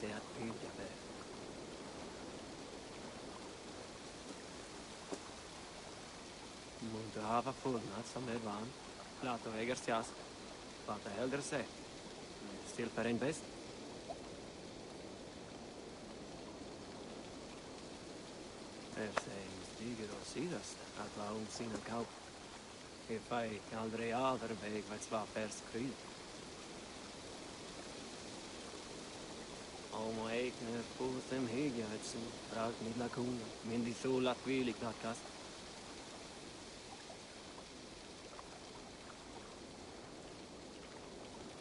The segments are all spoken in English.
se att bygga med. Måste hava funnat som det vann. Lato ägers jas. Vata hellre se. Stilper en bäst. Säg stiger och sidast att vara om sina kaup. Ifall aldrig överväg vad svapers krydd. Om och ägner på dem higa ett så rakt med lakona. Men de så latt villigt nattkast.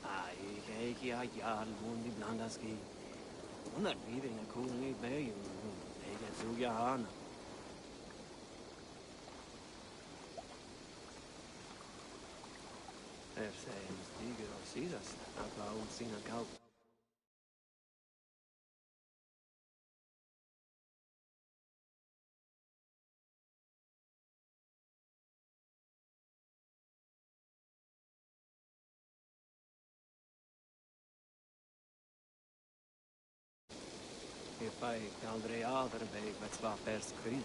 Ai, jag jall mundi blandas gi. Hon har blivit en kon i bergen. Jag såg jag hana. Säg stiger och sidast att vara om sina kaup. Ifall aldrig överväg vad svapers krydd.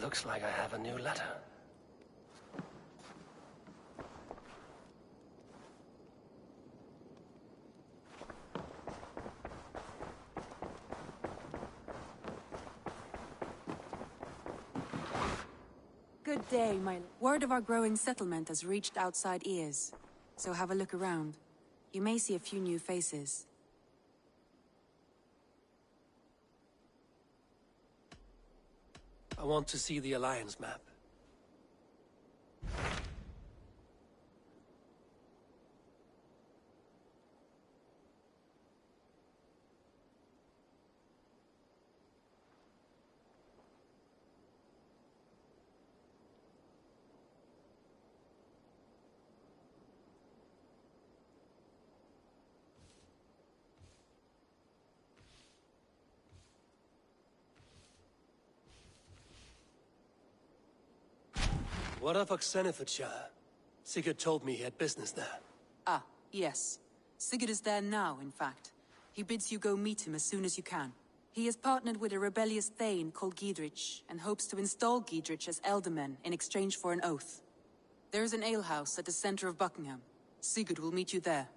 Looks like I have a new letter. Good day, my... Word of our growing settlement has reached outside ears. So have a look around. You may see a few new faces. I want to see the Alliance map. What of Oxenifordshire? Sigurd told me he had business there. Ah, yes. Sigurd is there now, in fact. He bids you go meet him as soon as you can. He has partnered with a rebellious Thane called Giedrich, and hopes to install Giedrich as Elderman in exchange for an oath. There is an alehouse at the center of Buckingham. Sigurd will meet you there.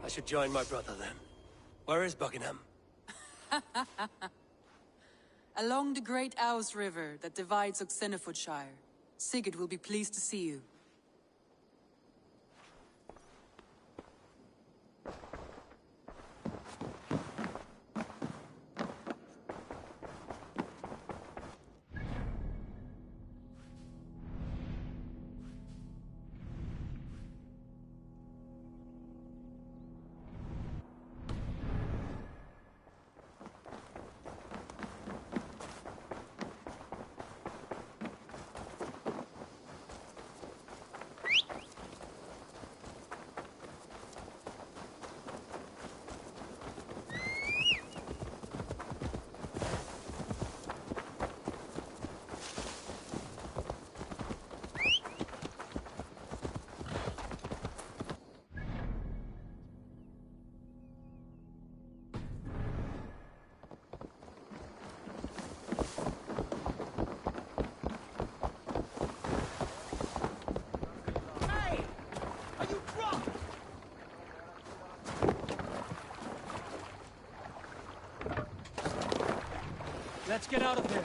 I should join my brother then. Where is Buckingham? Along the great Ouse River that divides Oxenfordshire. Sigurd will be pleased to see you. Let's get out of here.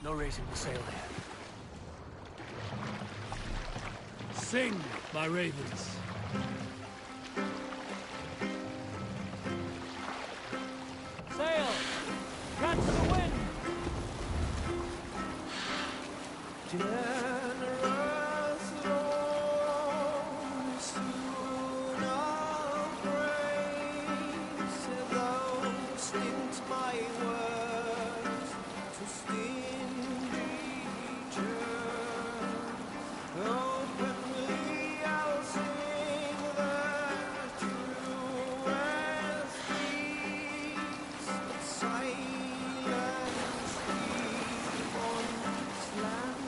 No reason to sail here. Sing, my ravens. Sail! Catch the wind! Generous Lord, soon of grace, thou stint my words to stingy church. Openly I'll sing the truest peace, but silence deep on slander.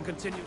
continue.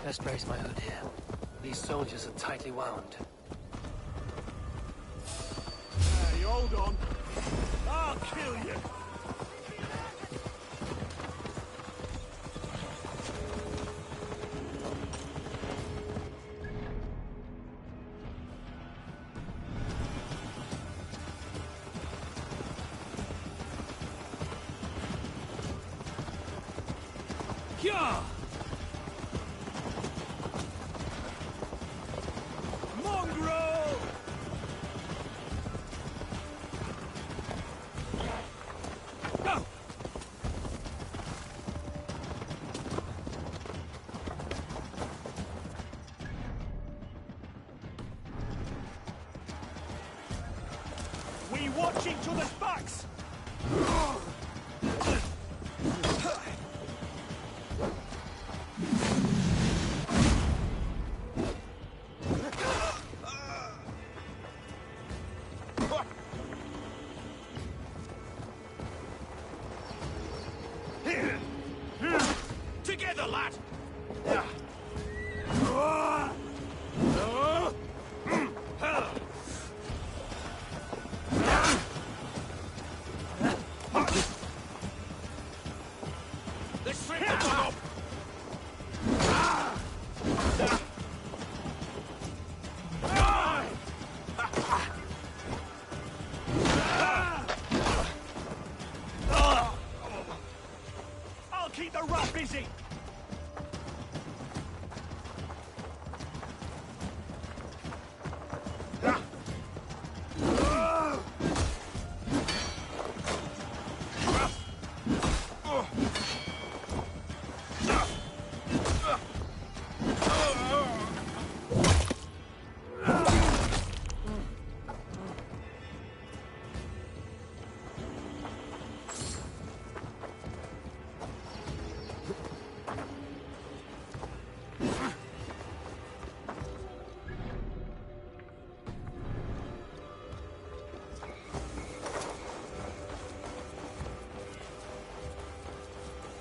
Best raise my hood here. These soldiers are tightly wound. Hey, hold on. I'll kill you. Yeah! Mongrel! Go! We watch each other's backs! Together, lad! Let's strip them up! I'll keep the rat busy!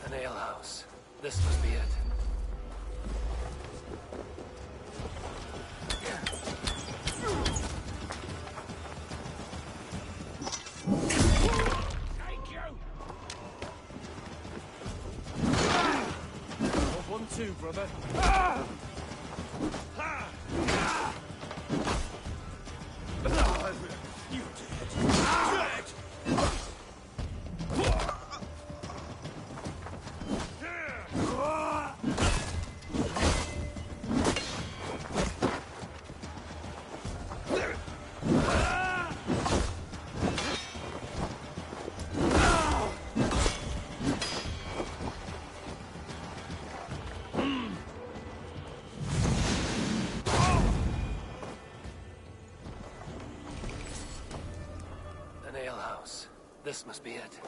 An alehouse. This must be it. Thank you! 1-2, brother. You dead! house. This must be it.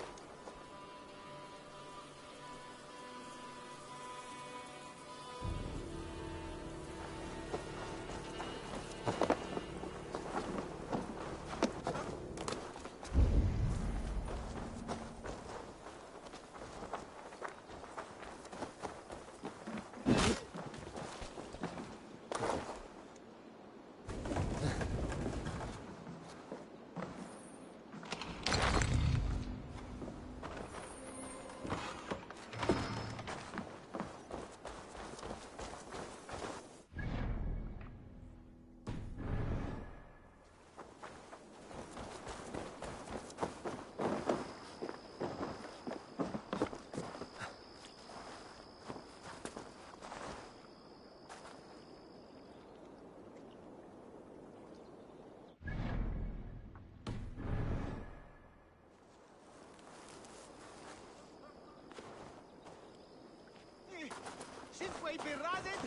Since we be raided,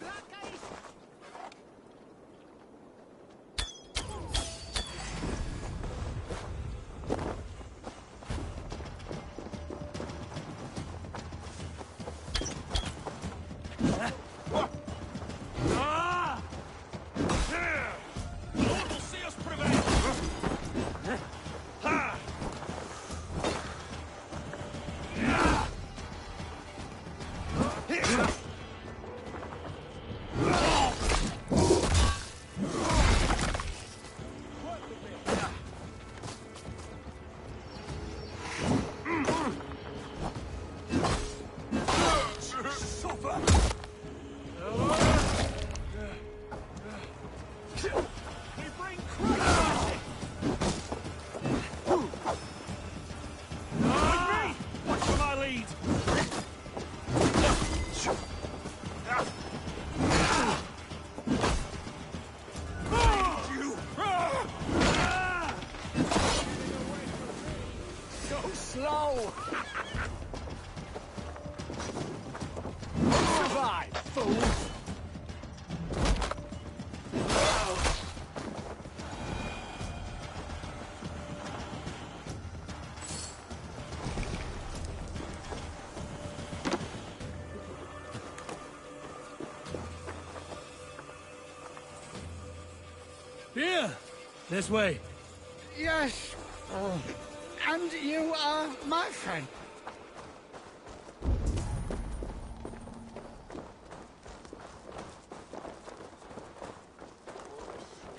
black ice. Slow! Survive, fool! Here! This way. Yes. And you are my friend.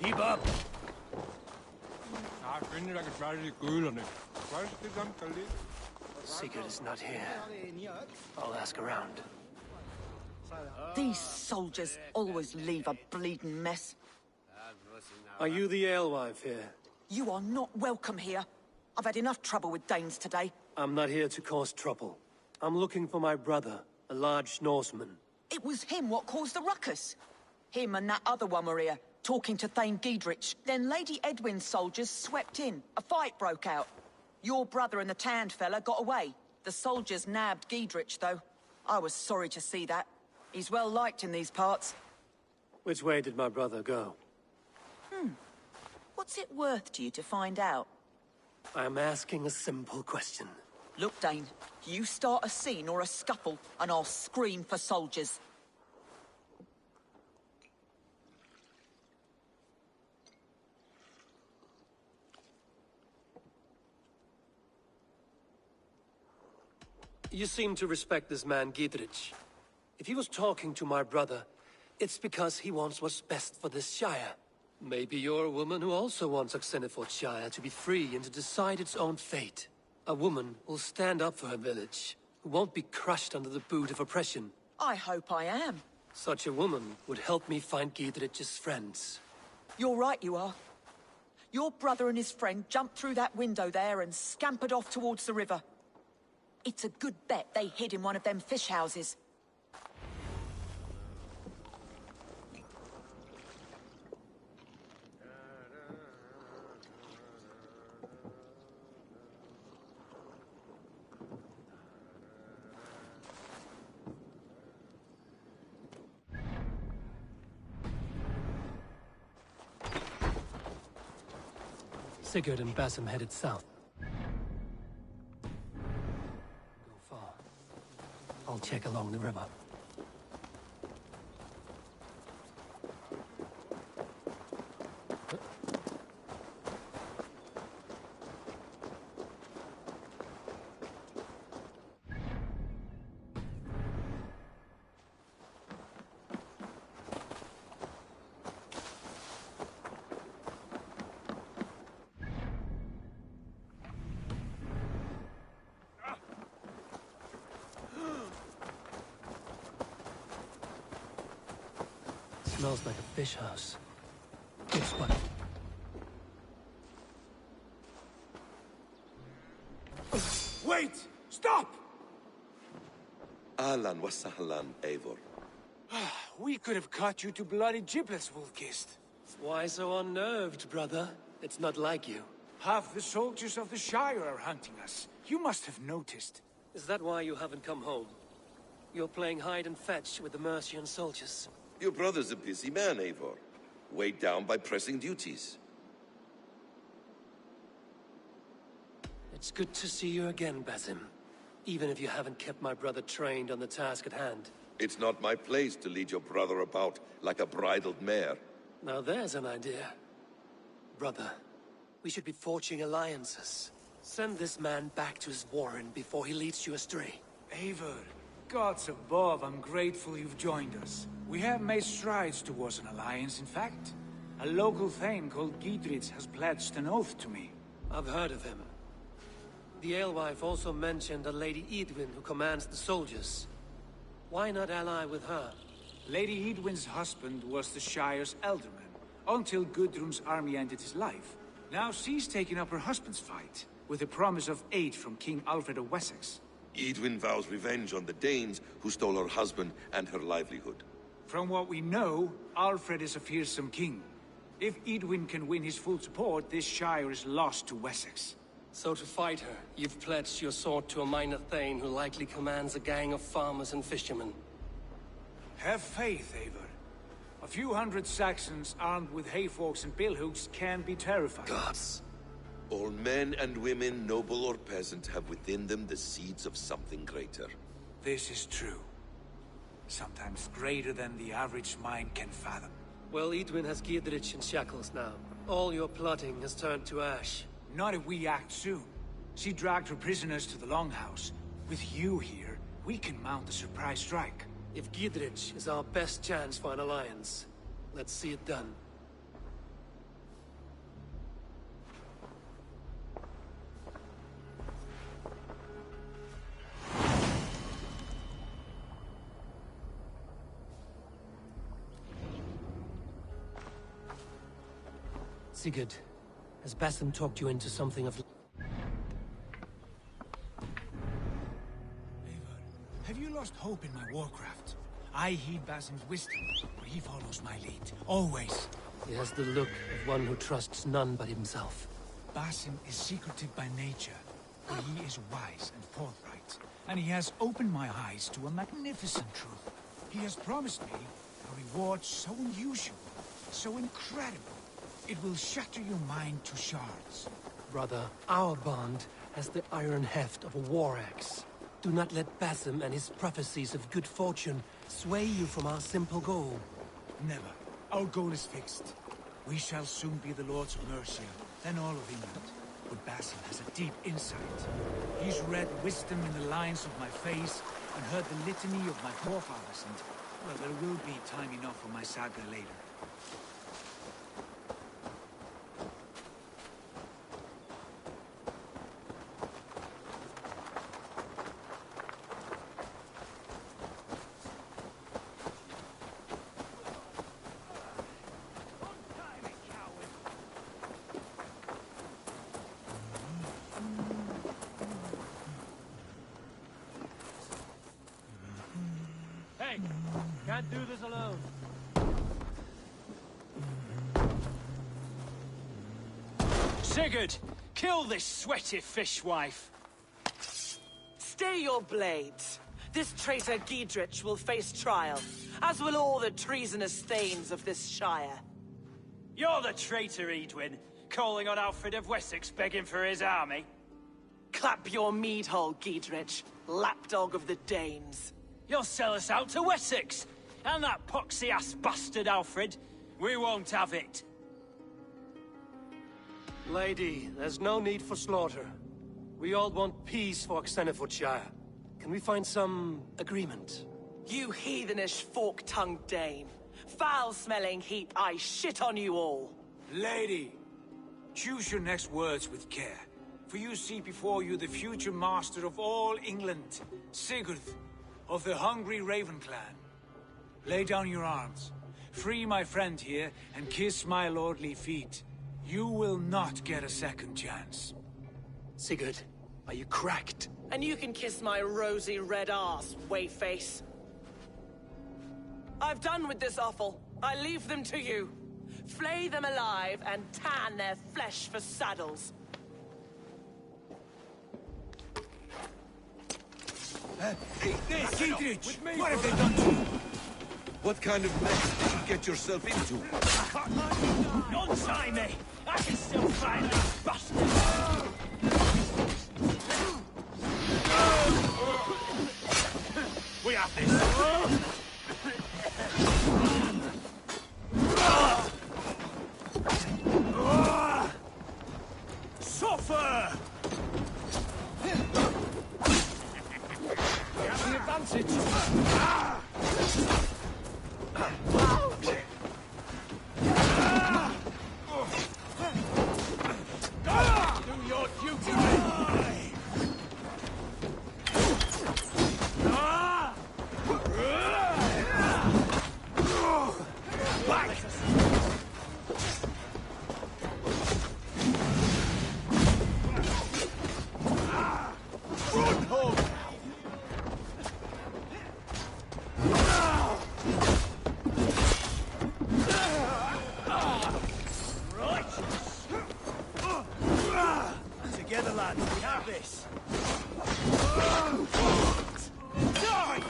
Keep up! Sigurd is not here. I'll ask around. These soldiers always leave a bleeding mess. Are you the alewife here? You are not welcome here. I've had enough trouble with Danes today. I'm not here to cause trouble. I'm looking for my brother, a large Norseman. It was him what caused the ruckus. Him and that other one were here, talking to Thane Giedrich. Then Lady Edwin's soldiers swept in. A fight broke out. Your brother and the tanned fella got away. The soldiers nabbed Giedrich, though. I was sorry to see that. He's well liked in these parts. Which way did my brother go? What's it worth to you to find out? I'm asking a simple question. Look, Dane, you start a scene or a scuffle, and I'll scream for soldiers. You seem to respect this man, Giedrich. If he was talking to my brother, it's because he wants what's best for this Shire. Maybe you're a woman who also wants Oxenford Shire to be free and to decide its own fate. A woman who'll stand up for her village, who won't be crushed under the boot of oppression. I hope I am. Such a woman would help me find Giedrich's friends. You're right, you are. Your brother and his friend jumped through that window there and scampered off towards the river. It's a good bet they hid in one of them fish houses. Sigurd and Basim headed south. check along the river. Smells like a fish house. Good spot. Wait! Stop! Ahlan wa sahlan, Eivor. We could have cut you to bloody giblets, Wolfkist. Why so unnerved, brother? It's not like you. Half the soldiers of the Shire are hunting us. You must have noticed. Is that why you haven't come home? You're playing hide and fetch with the Mercian soldiers. Your brother's a busy man, Eivor. Weighed down by pressing duties. It's good to see you again, Basim. Even if you haven't kept my brother trained on the task at hand. It's not my place to lead your brother about like a bridled mare. Now there's an idea. Brother, we should be forging alliances. Send this man back to his warren before he leads you astray. Eivor, gods above, I'm grateful you've joined us. We have made strides towards an alliance, in fact. A local thane called Giedrich has pledged an oath to me. I've heard of him. The alewife also mentioned a Lady Edwin who commands the soldiers. Why not ally with her? Lady Edwin's husband was the Shire's elderman, until Gudrun's army ended his life. Now she's taken up her husband's fight, with the promise of aid from King Alfred of Wessex. Edwin vows revenge on the Danes who stole her husband and her livelihood. From what we know, Alfred is a fearsome king. If Edwin can win his full support, this Shire is lost to Wessex. So to fight her, you've pledged your sword to a minor thane who likely commands a gang of farmers and fishermen. Have faith, Eivor. A few hundred Saxons armed with hayforks and billhooks can be terrifying. Gods. All men and women, noble or peasant, have within them the seeds of something greater. This is true. Sometimes greater than the average mind can fathom. Well, Edwin has Giedrich in shackles now. All your plotting has turned to ash. Not if we act soon. She dragged her prisoners to the Longhouse. With you here, we can mount a surprise strike. If Giedrich is our best chance for an alliance, let's see it done. Sigurd, has Basim talked you into something of... Have you lost hope in my warcraft? I heed Basim's wisdom, but he follows my lead. Always. He has the look of one who trusts none but himself. Basim is secretive by nature, but he is wise and forthright. And he has opened my eyes to a magnificent truth. He has promised me a reward so unusual, so incredible. It will shatter your mind to shards. Brother, our bond has the iron heft of a war axe. Do not let Basim and his prophecies of good fortune sway you from our simple goal. Never. Our goal is fixed. We shall soon be the Lords of Mercia, then all of England. But Basim has a deep insight. He's read wisdom in the lines of my face and heard the litany of my forefathers, and, well, there will be time enough for my saga later. Hey, can't do this alone. Sigurd, kill this sweaty fishwife. Stay your blades. This traitor Giedrich will face trial, as will all the treasonous thanes of this shire. You're the traitor, Edwin, calling on Alfred of Wessex begging for his army. Clap your mead hole, Giedrich, lapdog of the Danes. You'll sell us out to Wessex! And that poxy-ass bastard Alfred! We won't have it! Lady, there's no need for slaughter. We all want peace for Xenofordshire. Can we find some agreement? You heathenish fork-tongued Dane. Foul-smelling heap, I shit on you all. Lady, choose your next words with care. For you see before you the future master of all England, Sigurd, of the hungry Raven clan. Lay down your arms. Free my friend here, and kiss my lordly feet. You will not get a second chance. Sigurd, are you cracked? And you can kiss my rosy red arse, wayface. I've done with this offal. I leave them to you. Flay them alive and tan their flesh for saddles. Dietrich, what have they done to you? What kind of mess did you get yourself into? Don't try me! I can still find that bastard! We have this! Suffer! We have the advantage. Do your duty, men! Back! Run home! Together, lads, we have this. Die!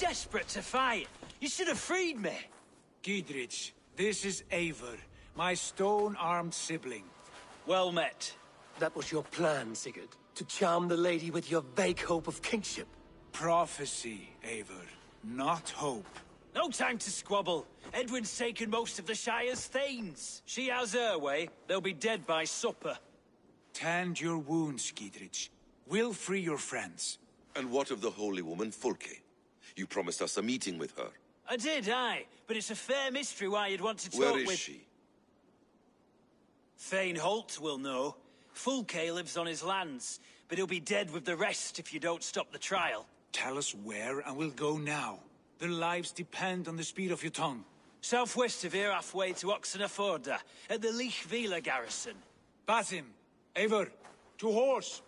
Desperate to fight. You should have freed me. Dietrich, this is Eivor, my stone-armed sibling. Well met. That was your plan, Sigurd. To charm the lady with your vague hope of kingship. Prophecy, Eivor, not hope. No time to squabble. Edwin's taken most of the Shire's thanes. She has her way. They'll be dead by supper. Tend your wounds, Dietrich. We'll free your friends. And what of the holy woman Fulke? You promised us a meeting with her. I did, aye. But it's a fair mystery why you'd want to talk with... Where is she? Thane Holt will know. Fulke lives on his lands, but he'll be dead with the rest if you don't stop the trial. Tell us where, and we'll go now. Their lives depend on the speed of your tongue. Southwest of here, halfway to Oxenaforda, at the Lichvila garrison. Basim, Eivor, to horse!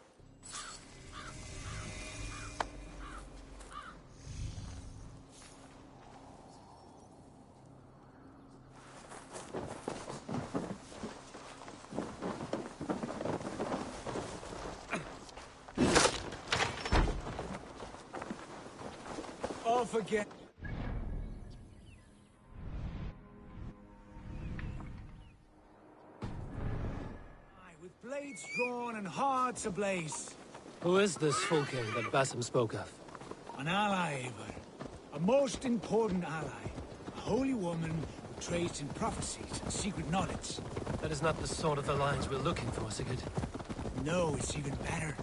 Off again. With blades drawn and hearts ablaze. Who is this Fulke that Basim spoke of? An ally, Eivor. A most important ally. A holy woman who trades in prophecies and secret knowledge. That is not the sort of alliance we're looking for, Sigurd. No, it's even better.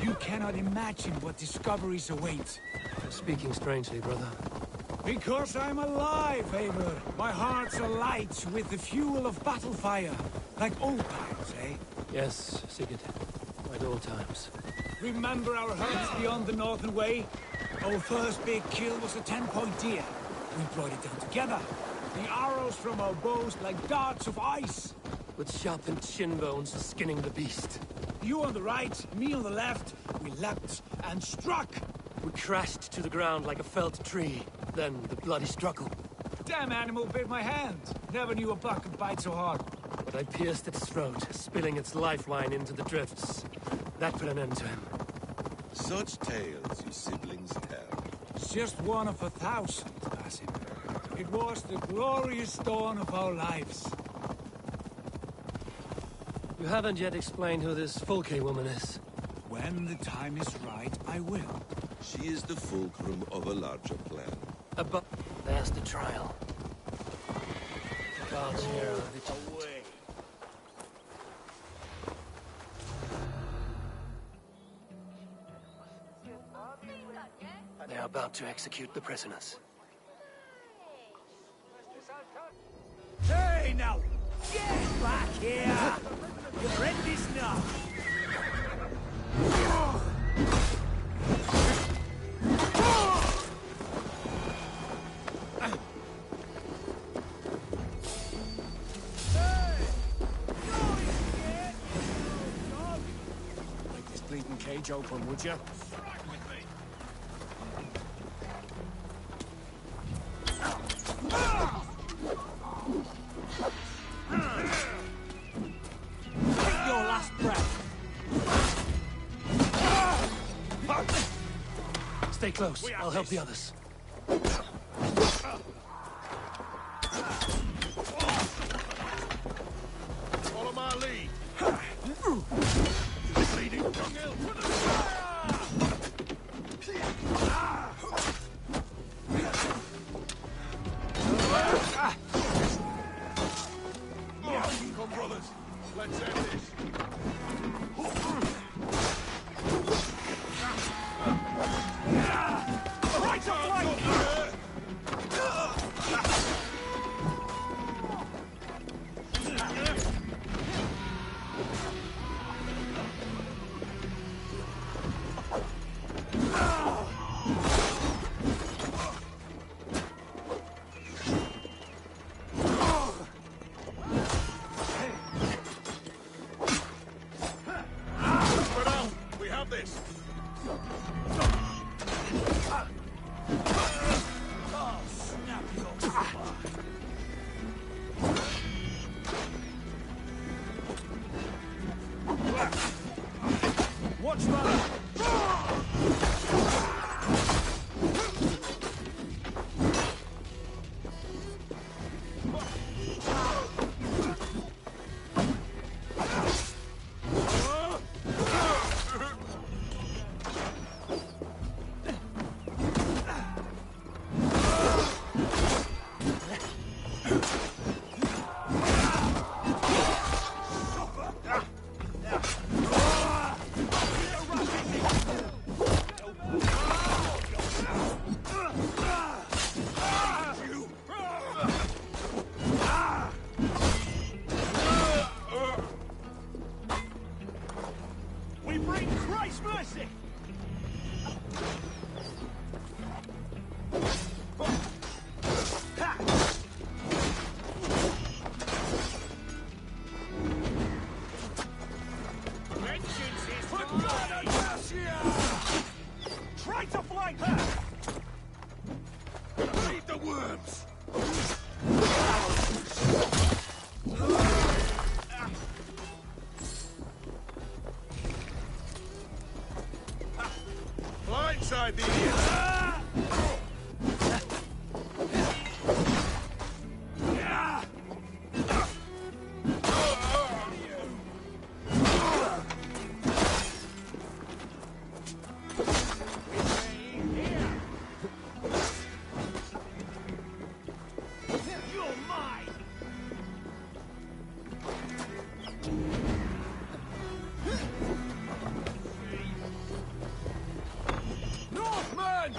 You cannot imagine what discoveries await. You're speaking strangely, brother. Because I'm alive, Eivor. My heart's alight with the fuel of battle fire. Like old times, eh? Yes, Sigurd. Like old times. Remember our hunts beyond the Northern Way? Our first big kill was a 10-point deer. We brought it down together. The arrows from our bows like darts of ice. with sharpened shin bones for skinning the beast. You on the right, me on the left. We leapt and struck. We crashed to the ground like a felled tree. Then the bloody struggle. Damn animal bit my hand. Never knew a buck could bite so hard. But I pierced its throat, spilling its lifeline into the drifts. That put an end to him. Such tales you siblings tell. It's just one of 1,000, Basim. It was the glorious dawn of our lives. You haven't yet explained who this Fulke woman is. When the time is right, I will. She is the fulcrum of a larger plan. There's the trial. The guards here are vigilant. They are about to execute the prisoners. Hey, now! Get back here! Your end is now! Make this bleeding cage open, would you? Take your last breath! Stay close. I'll help the others. Follow my lead. Bleeding dunghill to the Come, brothers. Let's end this. Right to flank! Spread out. We have this. Watch that! We bring Christ's mercy! Vengeance is for God and Mercia! Try to flank her! Leave the worms. Blindside the idiot. You're mine! Northman!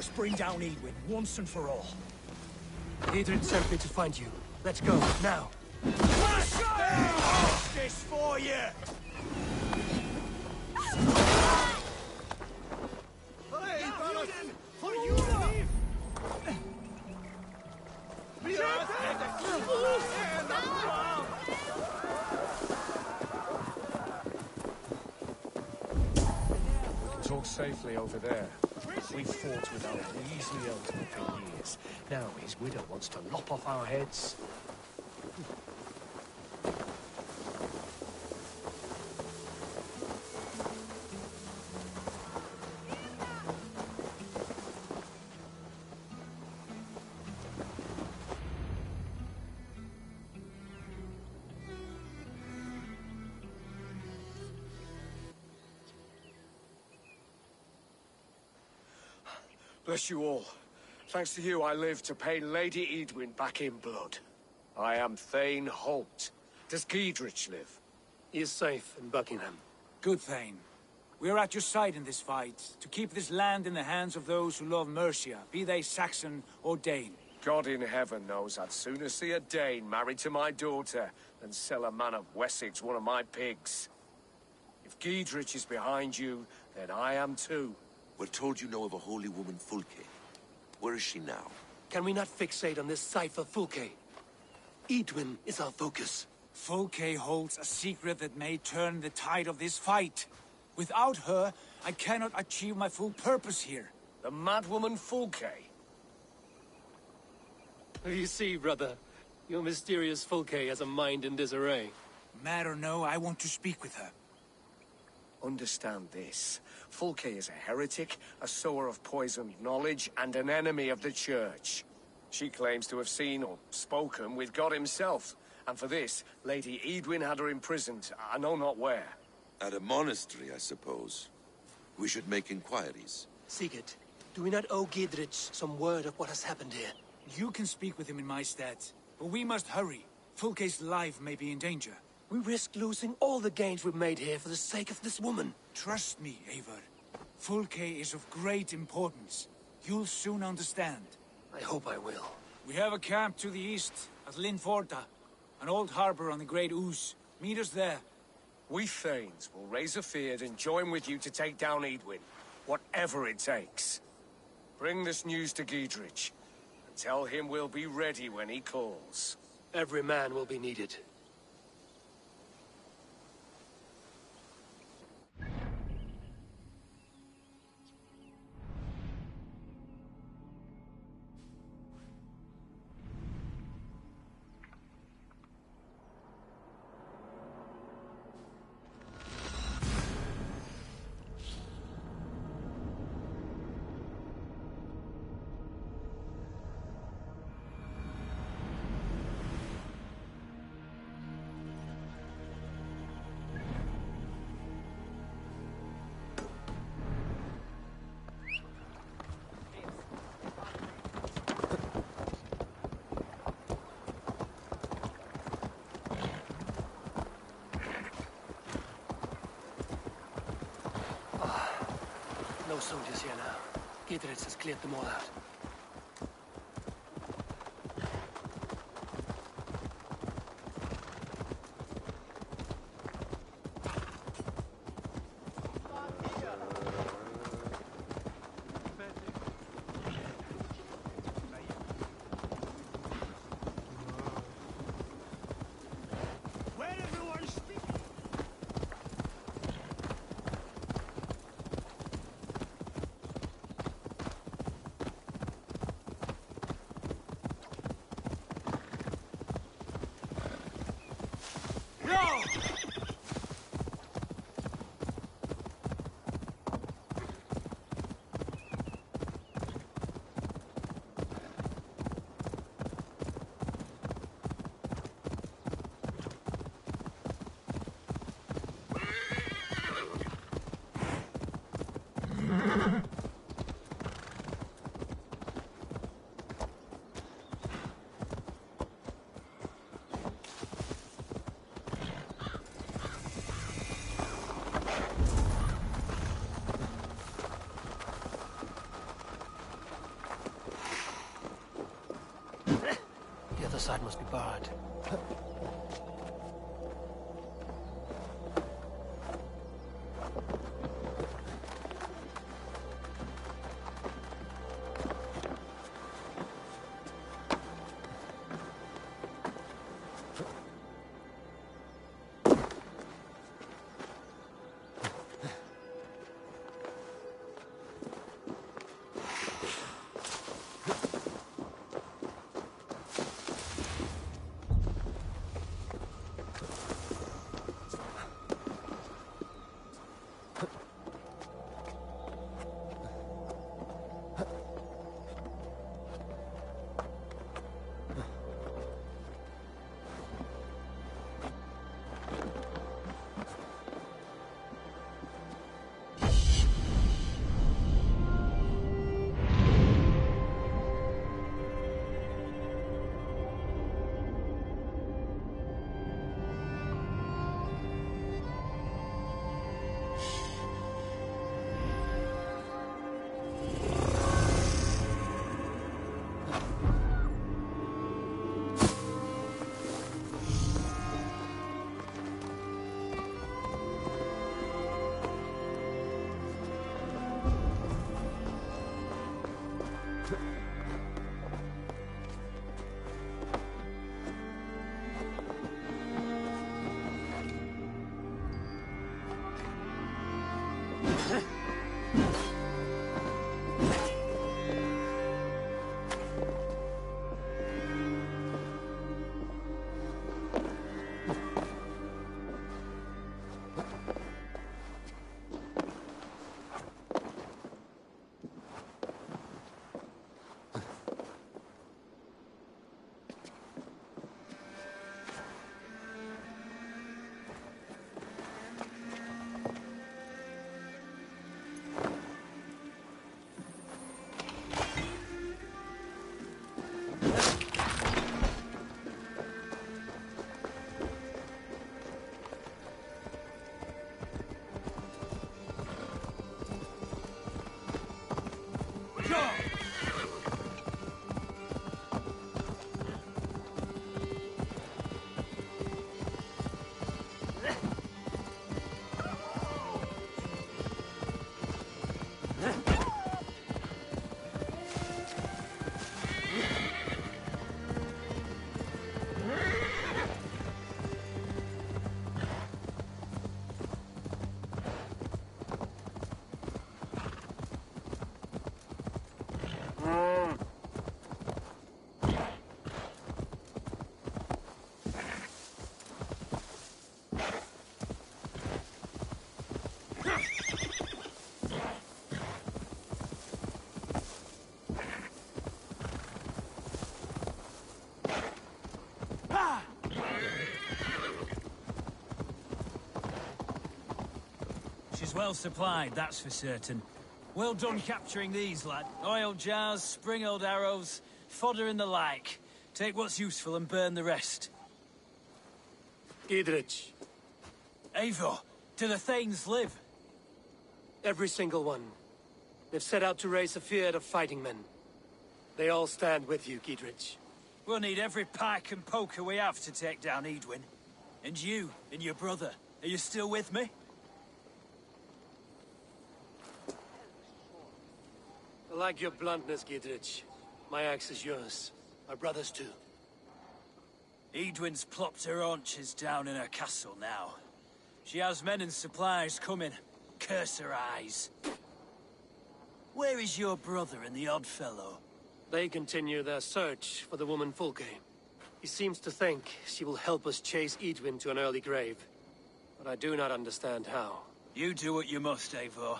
us bring down Edwin once and for all. Giedrich sent me to find you. Let's go, now. This for you! For you! Talk safely over there. We fought with our Weasley Elder for years. Now his widow wants to lop off our heads. Bless you all. Thanks to you, I live to pay Lady Edwin back in blood. I am Thane Holt. Does Giedrich live? He is safe in Buckingham. Good, Thane. We are at your side in this fight, to keep this land in the hands of those who love Mercia, be they Saxon or Dane. God in heaven knows I'd sooner see a Dane married to my daughter than sell a man of Wessex one of my pigs. If Giedrich is behind you, then I am too. We're told you know of a holy woman, Fulke. Where is she now? Can we not fixate on this cipher, Fulke? Edwin is our focus. Fulke holds a secret that may turn the tide of this fight. Without her, I cannot achieve my full purpose here. The madwoman Fulke? You see, brother, your mysterious Fulke has a mind in disarray. Mad or no, I want to speak with her. Understand this. Fulke is a heretic, a sower of poisoned knowledge, and an enemy of the Church. She claims to have seen or spoken with God himself, and for this, Lady Edwin had her imprisoned, I know not where. At a monastery, I suppose. We should make inquiries. Sigurd, do we not owe Giedrich some word of what has happened here? You can speak with him in my stead, but we must hurry. Fulke's life may be in danger. We risk losing all the gains we've made here for the sake of this woman. Trust me, Eivor. Fulke is of great importance. You'll soon understand. I hope I will. We have a camp to the east, at Linforta. An old harbor on the Great Ouse. Meet us there. We Thanes will raise a feard and join with you to take down Edwin. Whatever it takes. Bring this news to Giedrich. And tell him we'll be ready when he calls. Every man will be needed. No soldiers here now. Giedrich has cleared them all out. side must be barred. She's well supplied, that's for certain. Well done capturing these, lad. Oil jars, spring-oiled arrows, fodder and the like. Take what's useful and burn the rest. Giedrich. Eivor, do the Thanes live? Every single one. They've set out to raise a fear of fighting men. They all stand with you, Giedrich. We'll need every pike and poker we have to take down Edwin. And you, and your brother, are you still with me? I like your bluntness, Giedrich. My axe is yours. My brother's too. Edwin's plopped her haunches down in her castle now. She has men and supplies coming. Curse her eyes. Where is your brother and the odd fellow? They continue their search for the woman Fulke. He seems to think she will help us chase Edwin to an early grave. But I do not understand how. You do what you must, Eivor.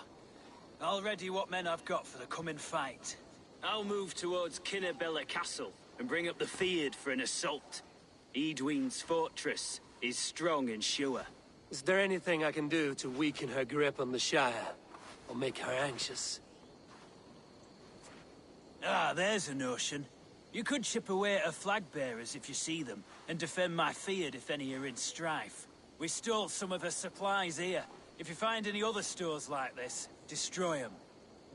I'll ready what men I've got for the coming fight. I'll move towards Kinnabella Castle and bring up the Fyrd for an assault. Edwin's fortress is strong and sure. Is there anything I can do to weaken her grip on the Shire? Or make her anxious? Ah, there's a notion. You could chip away at her flag-bearers if you see them, and defend my Fyrd if any are in strife. We stole some of her supplies here. If you find any other stores like this, destroy them.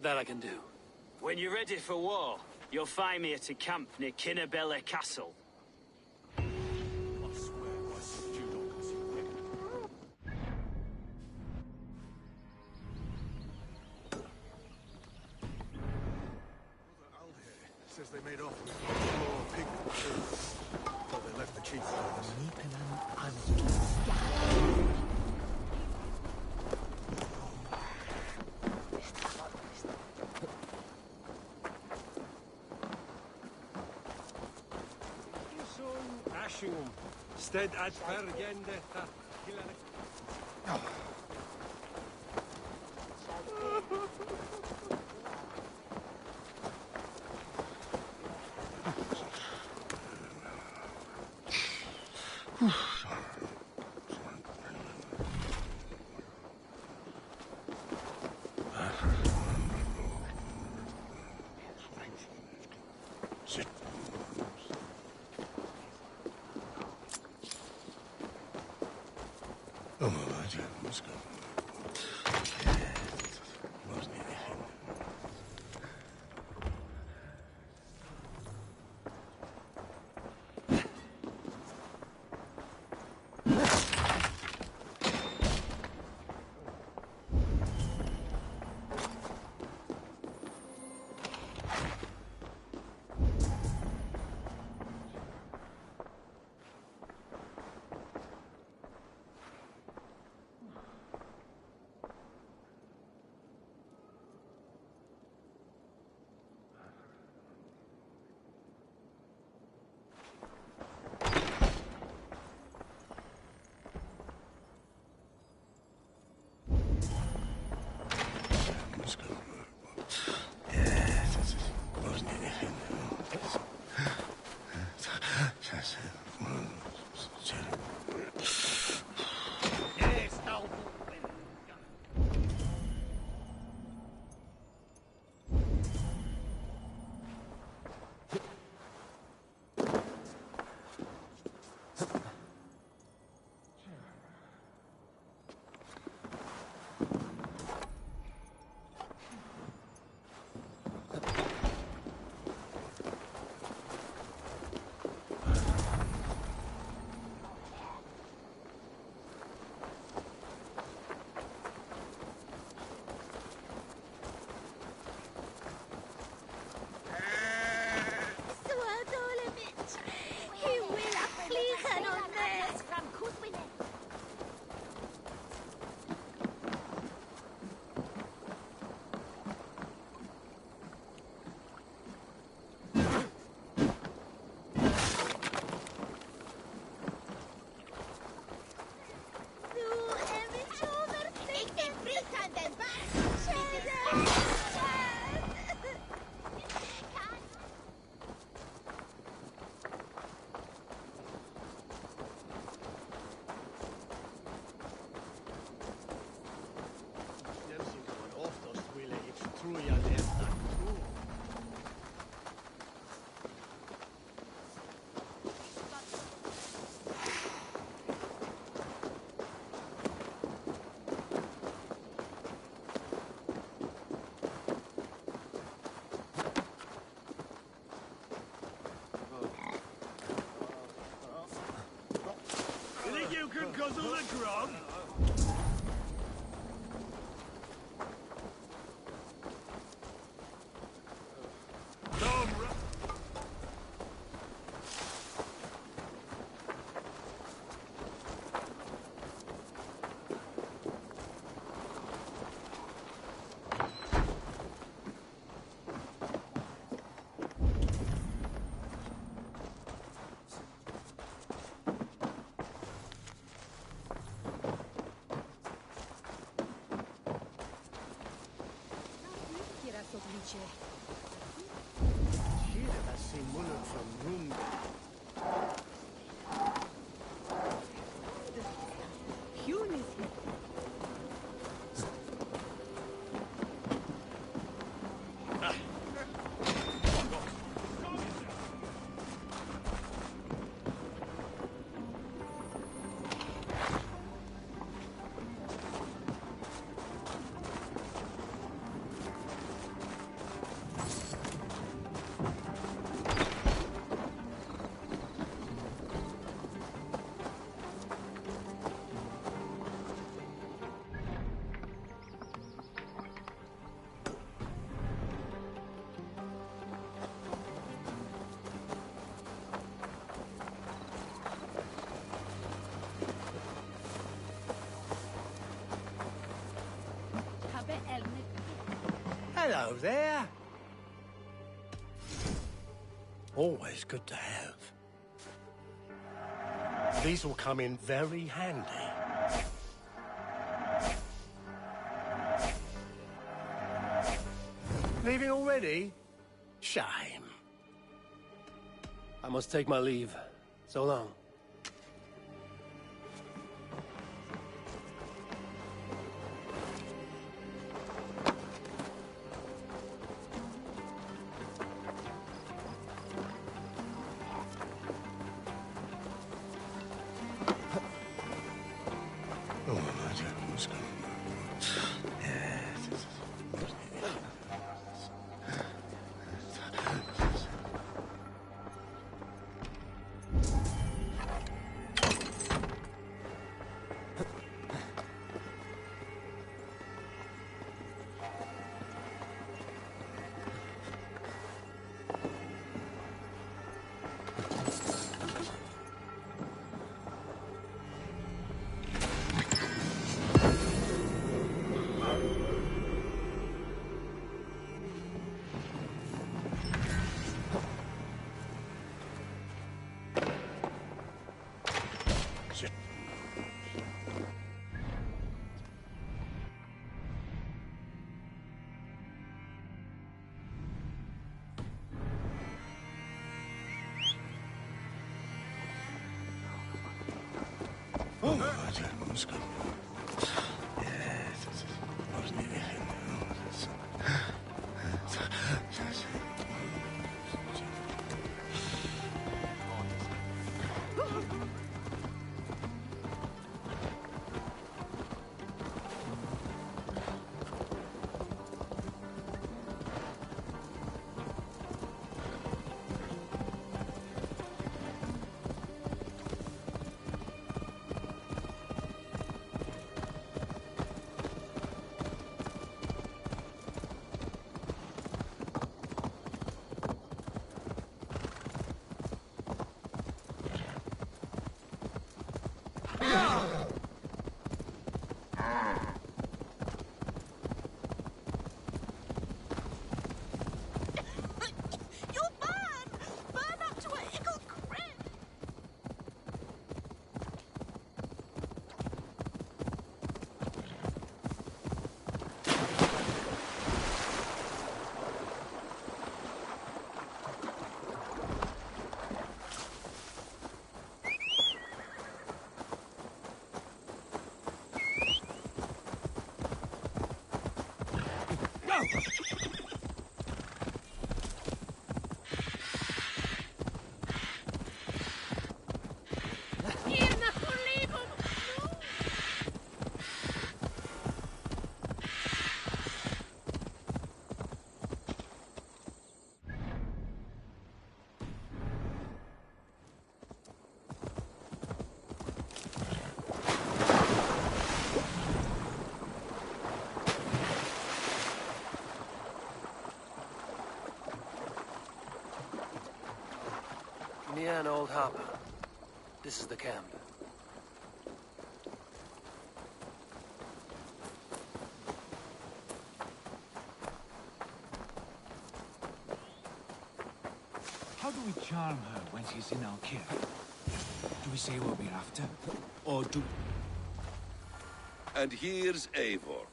That I can do. When you're ready for war, you'll find me at a camp near Kinnabella Castle. says they made off with more pigment too. Thought they left the cheap ones. Ashingum. Stead at Fergende. You can guzzle the grog? Hello there. Always good to have. These will come in very handy. Leaving already? Shame. I must take my leave. So long. Near an old harbor. This is the camp. How do we charm her when she's in our care? Do we say what we're after? Or do... And here's Eivor.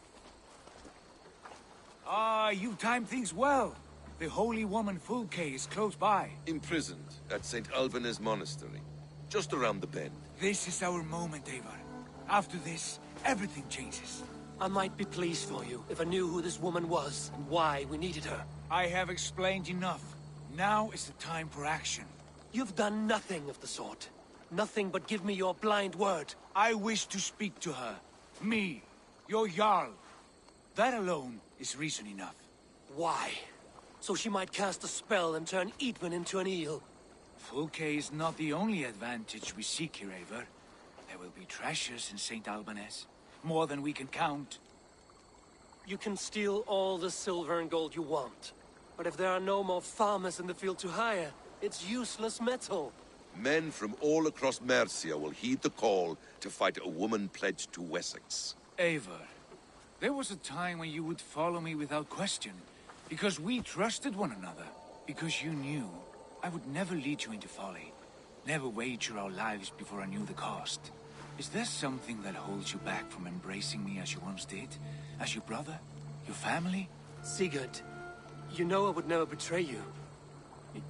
Ah, you timed things well. The holy woman Fulke is close by. Imprisoned at St. Alban's Monastery, just around the bend. This is our moment, Eivor. After this, everything changes. I might be pleased for you if I knew who this woman was and why we needed her. I have explained enough. Now is the time for action. You've done nothing of the sort. Nothing but give me your blind word. I wish to speak to her. Me, your Jarl. That alone is reason enough. Why? So she might cast a spell and turn Eadwin into an eel. Fulke is not the only advantage we seek here, Eivor. There will be treasures in St. Alban's. More than we can count. You can steal all the silver and gold you want. But if there are no more farmers in the field to hire, it's useless metal. Men from all across Mercia will heed the call to fight a woman pledged to Wessex. Eivor, there was a time when you would follow me without question. Because we trusted one another. Because you knew I would never lead you into folly. Never wager our lives before I knew the cost. Is there something that holds you back from embracing me as you once did? As your brother? Your family? Sigurd, you know I would never betray you.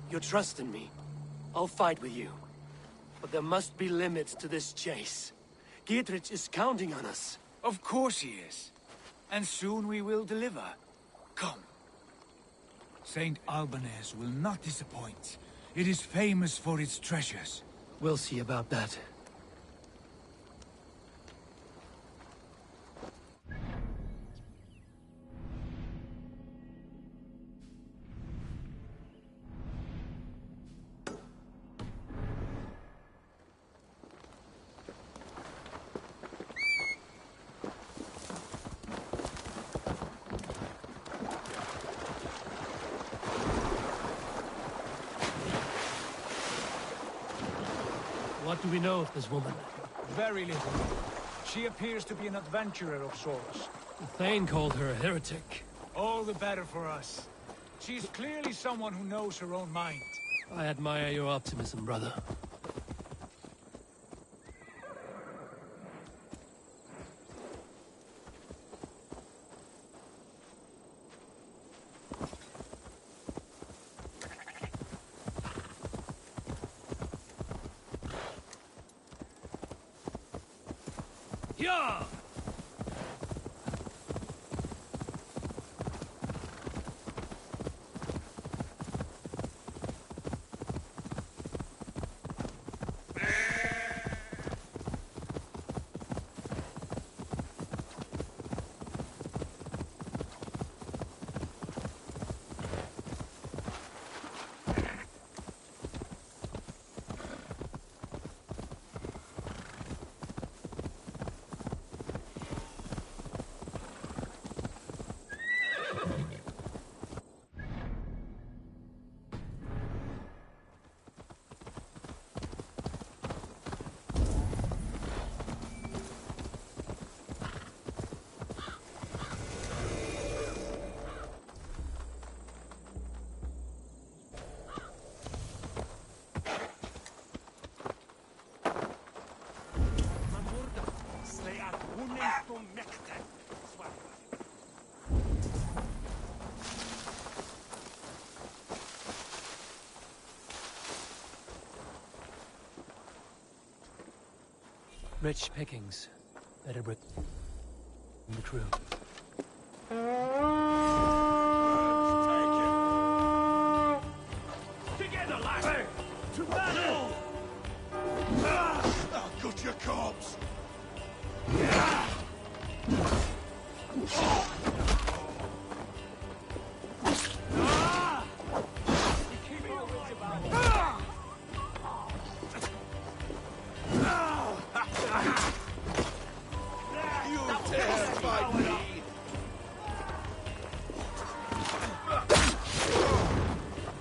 Your trust in me. I'll fight with you. But there must be limits to this chase. Giedrich is counting on us. Of course he is. And soon we will deliver. Come. Saint Albanese will not disappoint. It is famous for its treasures. We'll see about that. What do we know of this woman? Very little. She appears to be an adventurer of sorts. The Thane called her a heretic. All the better for us. She's clearly someone who knows her own mind. I admire your optimism, brother. Yeah! Rich pickings. Better bring the crew. Together, lads! Hey, to battle! I'll gut your corpse!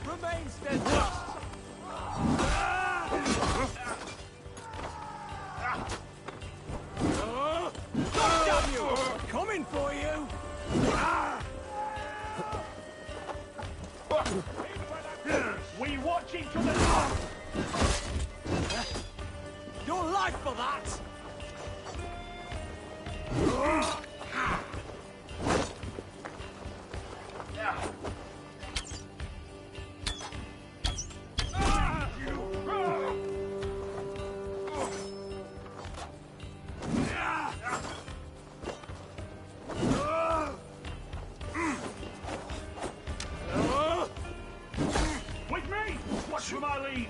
Remain steadfast! Damn you! Coming for you! We watch each other now! Your life for that! With me! Watch for my lead!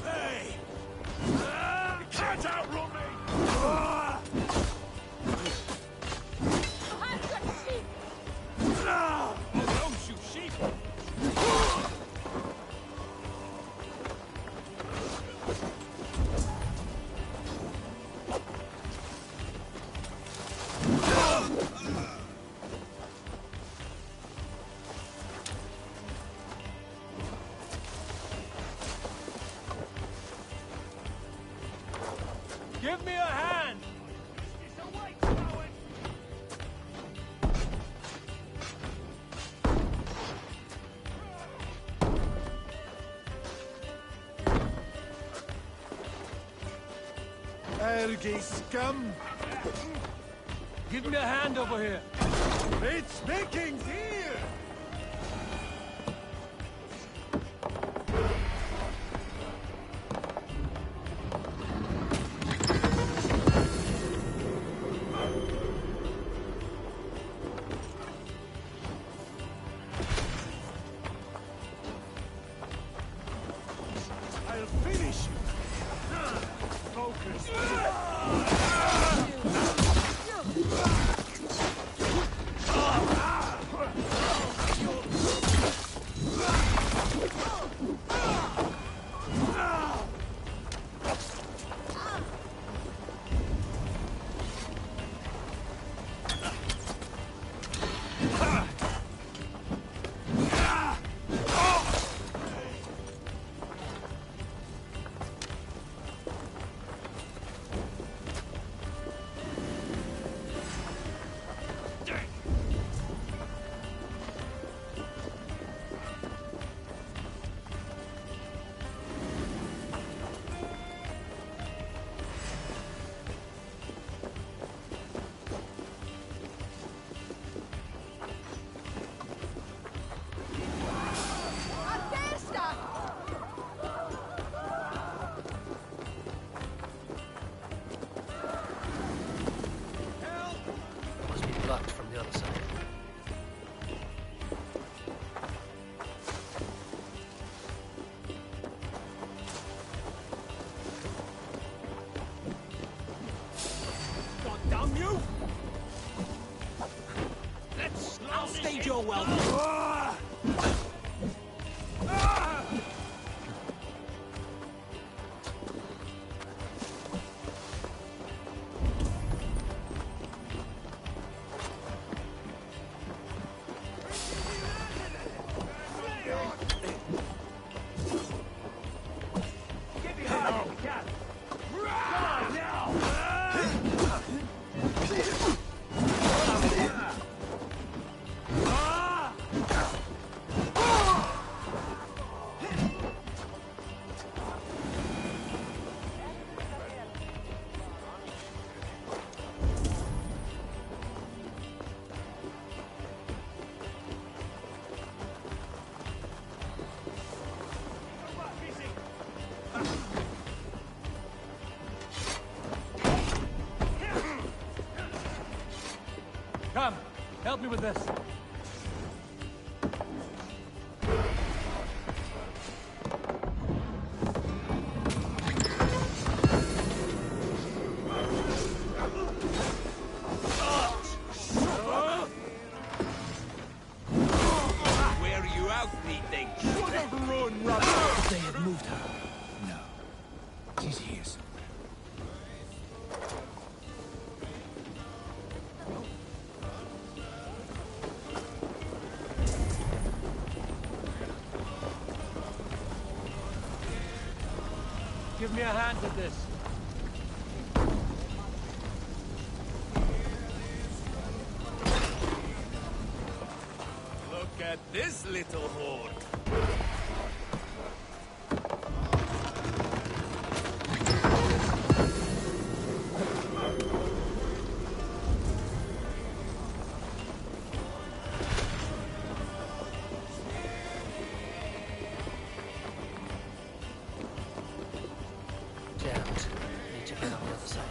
Hey! You can't outrun me! Oh, don't shoot sheep! Fergie scum! Give me a hand over here. It's making here! I'll finish you! Focus! Must be blocked from the other side. God damn you! I'll stage your welcome. Come, help me with this. Wear you out, methinks. Should have run, rubber! They had moved her. No. She's here. Give me a hand with this. Look at this little horde. Jammed. Need to get on the other side.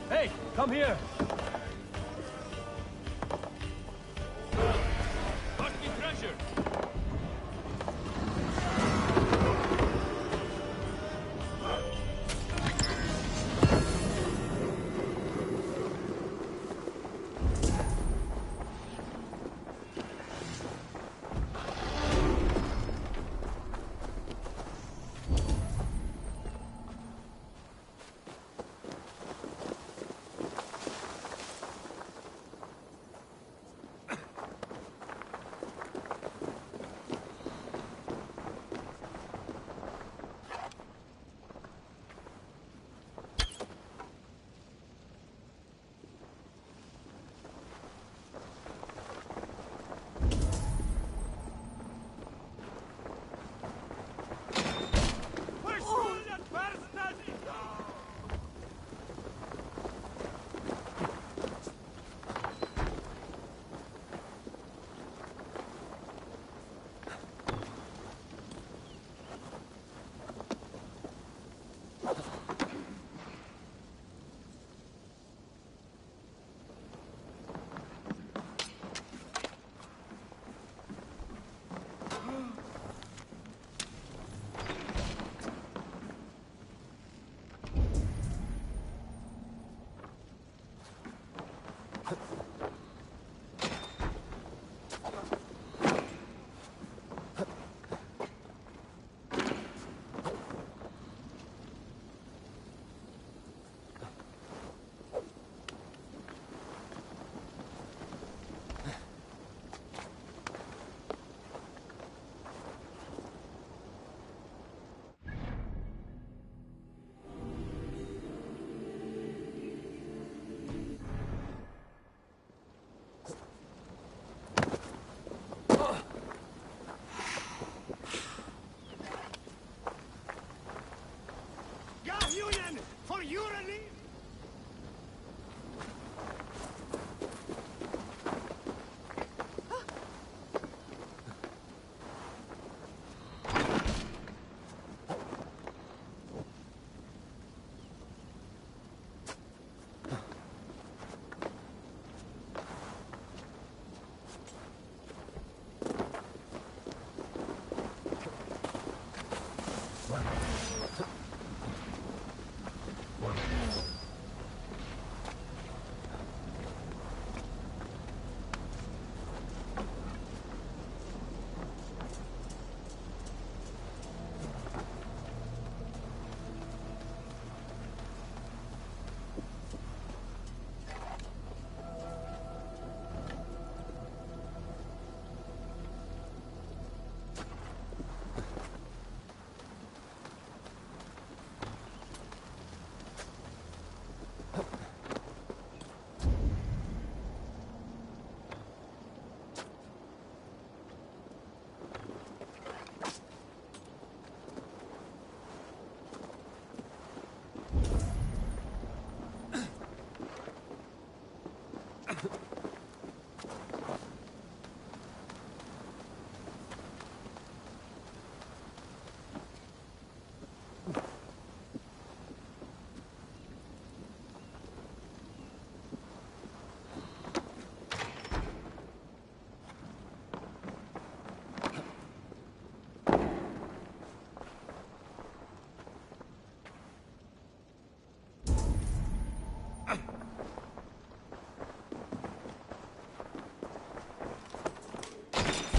Hey, come here! Got me treasure!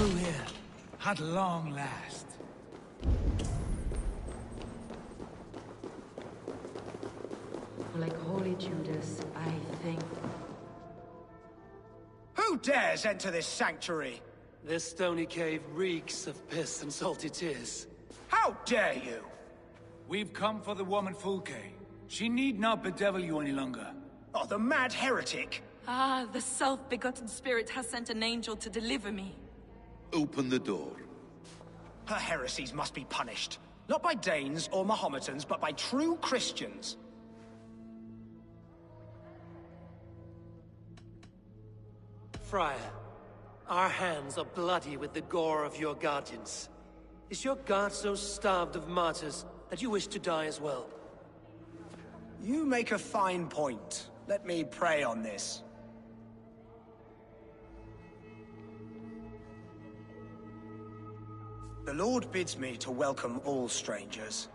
through here. At long last. Like Holy Judas, I think. Who dares enter this sanctuary? This stony cave reeks of piss and salty tears. How dare you? We've come for the woman Fulke. She need not bedevil you any longer. Oh, the mad heretic! Ah, the self-begotten spirit has sent an angel to deliver me. Open the door. Her heresies must be punished. Not by Danes or Mahometans, but by true Christians. Friar, our hands are bloody with the gore of your guardians. Is your God so starved of martyrs that you wish to die as well? You make a fine point. Let me pray on this. The Lord bids me to welcome all strangers.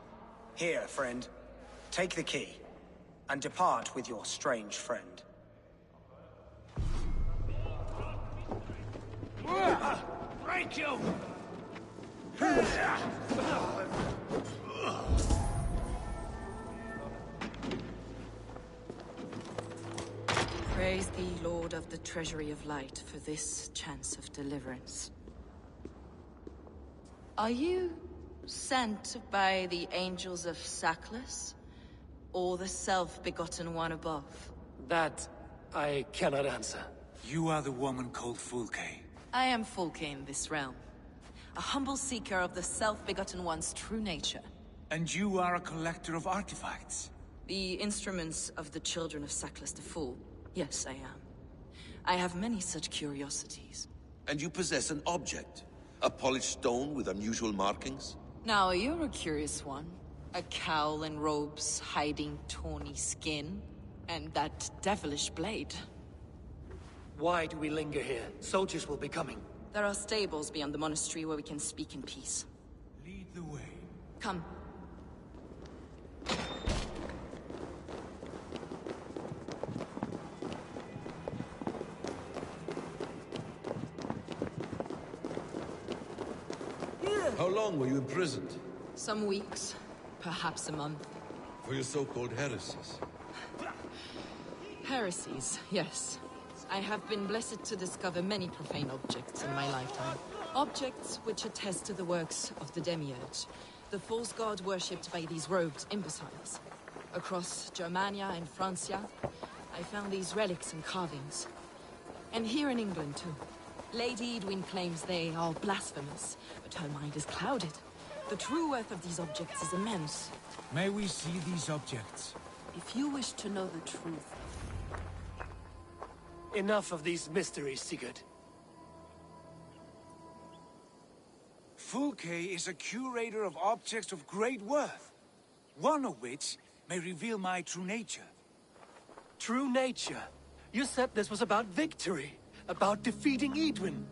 Here, friend, take the key, and depart with your strange friend. Break you! Praise thee, Lord of the Treasury of Light, for this chance of deliverance. Are you sent by the angels of Sackless, or the self-begotten one above? That I cannot answer. You are the woman called Fulke. I am Fulke in this realm, a humble seeker of the self-begotten one's true nature. And you are a collector of artifacts? The instruments of the children of Sackless the Fool. Yes, I am. I have many such curiosities. And you possess an object? A polished stone with unusual markings? Now, you're a curious one. A cowl and robes hiding tawny skin, and that devilish blade. Why do we linger here? Soldiers will be coming. There are stables beyond the monastery where we can speak in peace. Lead the way. Come. How long were you imprisoned? Some weeks, perhaps a month. For your so-called heresies? Heresies, yes. I have been blessed to discover many profane objects in my lifetime. Objects which attest to the works of the Demiurge, the false god worshipped by these robed imbeciles. Across Germania and Francia, I found these relics and carvings. And here in England, too. Lady Edwin claims they are blasphemous, but her mind is clouded. The true worth of these objects is immense. May we see these objects? If you wish to know the truth... Enough of these mysteries, Sigurd. Fulke is a curator of objects of great worth, one of which may reveal my true nature. True nature? You said this was about victory, about defeating Edwin.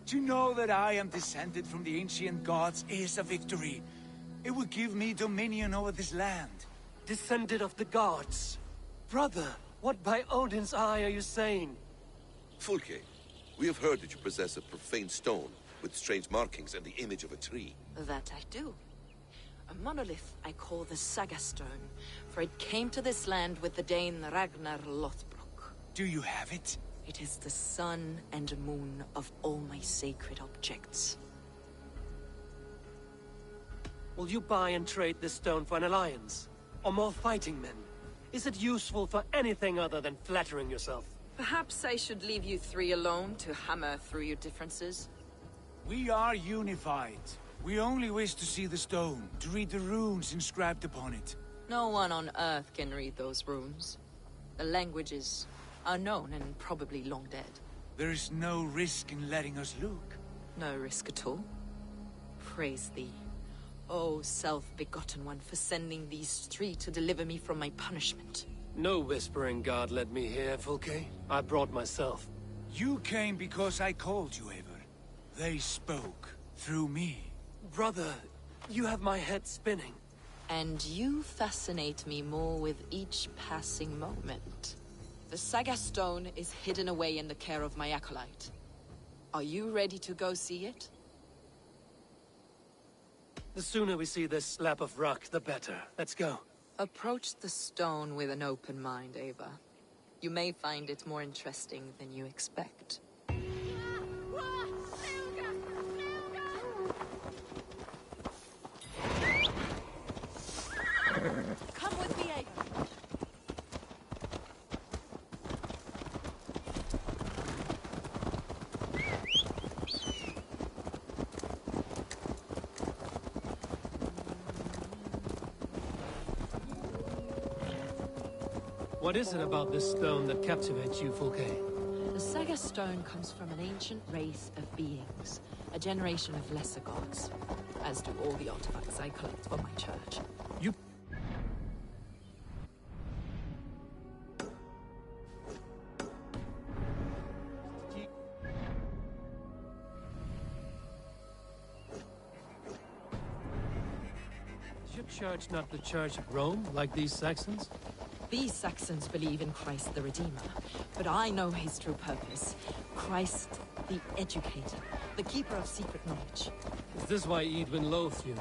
To know that I am descended from the ancient gods is a victory. It will give me dominion over this land. Descended of the gods? Brother, what by Odin's eye are you saying? Fulke, we have heard that you possess a profane stone with strange markings and the image of a tree. That I do. A monolith I call the Saga Stone, for it came to this land with the Dane Ragnar Lothbrok. Do you have it? It is the sun and moon of all my sacred objects. Will you buy and trade this stone for an alliance? Or more fighting men? Is it useful for anything other than flattering yourself? Perhaps I should leave you three alone to hammer through your differences. We are unified. We only wish to see the stone, to read the runes inscribed upon it. No one on Earth can read those runes. The languages are known and probably long dead. There is no risk in letting us look. No risk at all. Praise thee, O self-begotten one, for sending these three to deliver me from my punishment. No whispering god led me here, Fulke. I brought myself. You came because I called you, Eivor. They spoke through me. Brother, you have my head spinning. And you fascinate me more with each passing moment. The Saga Stone is hidden away in the care of my acolyte. Are you ready to go see it? The sooner we see this slab of rock, the better. Let's go. Approach the stone with an open mind, Ava. You may find it more interesting than you expect. Come with me, Ava. What is it about this stone that captivates you, Fulke? The Saga Stone comes from an ancient race of beings, a generation of lesser gods, as do all the artifacts I collect for my church. You... Is your church not the Church of Rome, like these Saxons? These Saxons believe in Christ the Redeemer, but I know his true purpose. Christ the Educator, the keeper of secret knowledge. Is this why Edwin loathed you,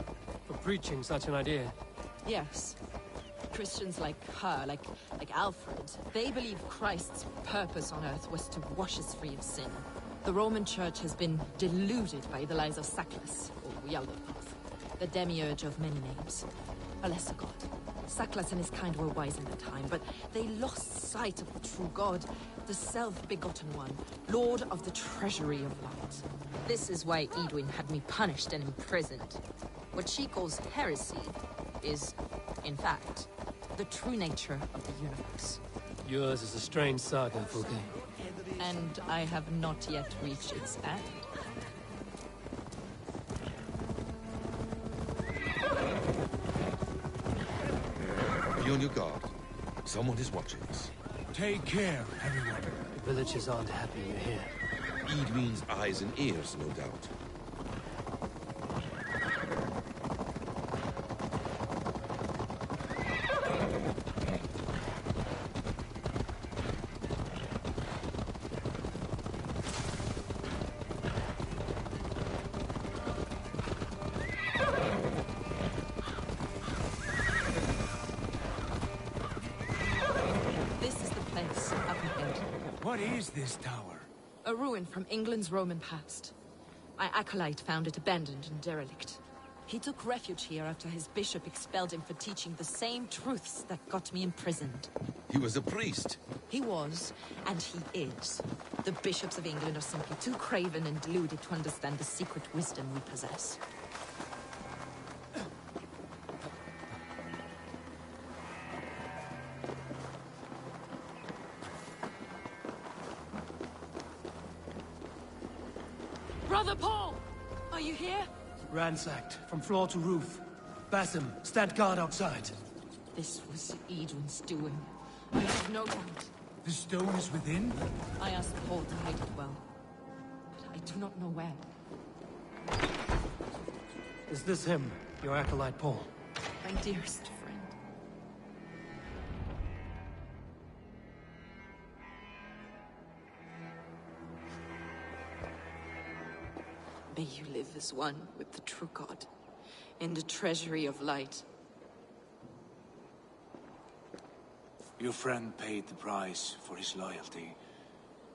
for preaching such an idea? Yes. Christians like her, like Alfred, they believe Christ's purpose on earth was to wash us free of sin. The Roman Church has been deluded by the lies of Saclas, or Yaldabaoth, the demiurge of many names, a lesser god. Saclas and his kind were wise in their time, but they lost sight of the true God, the self-begotten one, Lord of the Treasury of Light. This is why Edwin had me punished and imprisoned. What she calls heresy is, in fact, the true nature of the universe. Yours is a strange saga, Fulke. And I have not yet reached its end. Be on your guard. Someone is watching us. Take care, everyone. The villagers aren't happy you're here. Edwin's eyes and ears, no doubt. What is this tower? A ruin from England's Roman past. My acolyte found it abandoned and derelict. He took refuge here after his bishop expelled him for teaching the same truths that got me imprisoned. He was a priest. He was, and he is. The bishops of England are simply too craven and deluded to understand the secret wisdom we possess. Brother Paul! Are you here? Ransacked, from floor to roof. Basim, stand guard outside. This was Edwin's doing. I have no doubt. The stone is within? I asked Paul to hide it well, but I do not know where. Is this him, your acolyte Paul? My dearest friend. May you live as one with the true God, in the treasury of light. Your friend paid the price for his loyalty.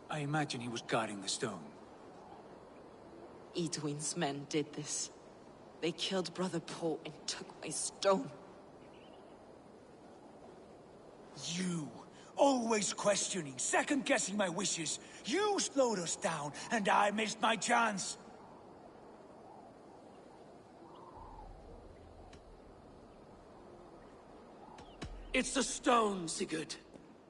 I imagine he was guarding the stone. Edwin's men did this. They killed Brother Paul and took my stone. You, always questioning, second-guessing my wishes. You slowed us down, and I missed my chance. It's the stone, Sigurd.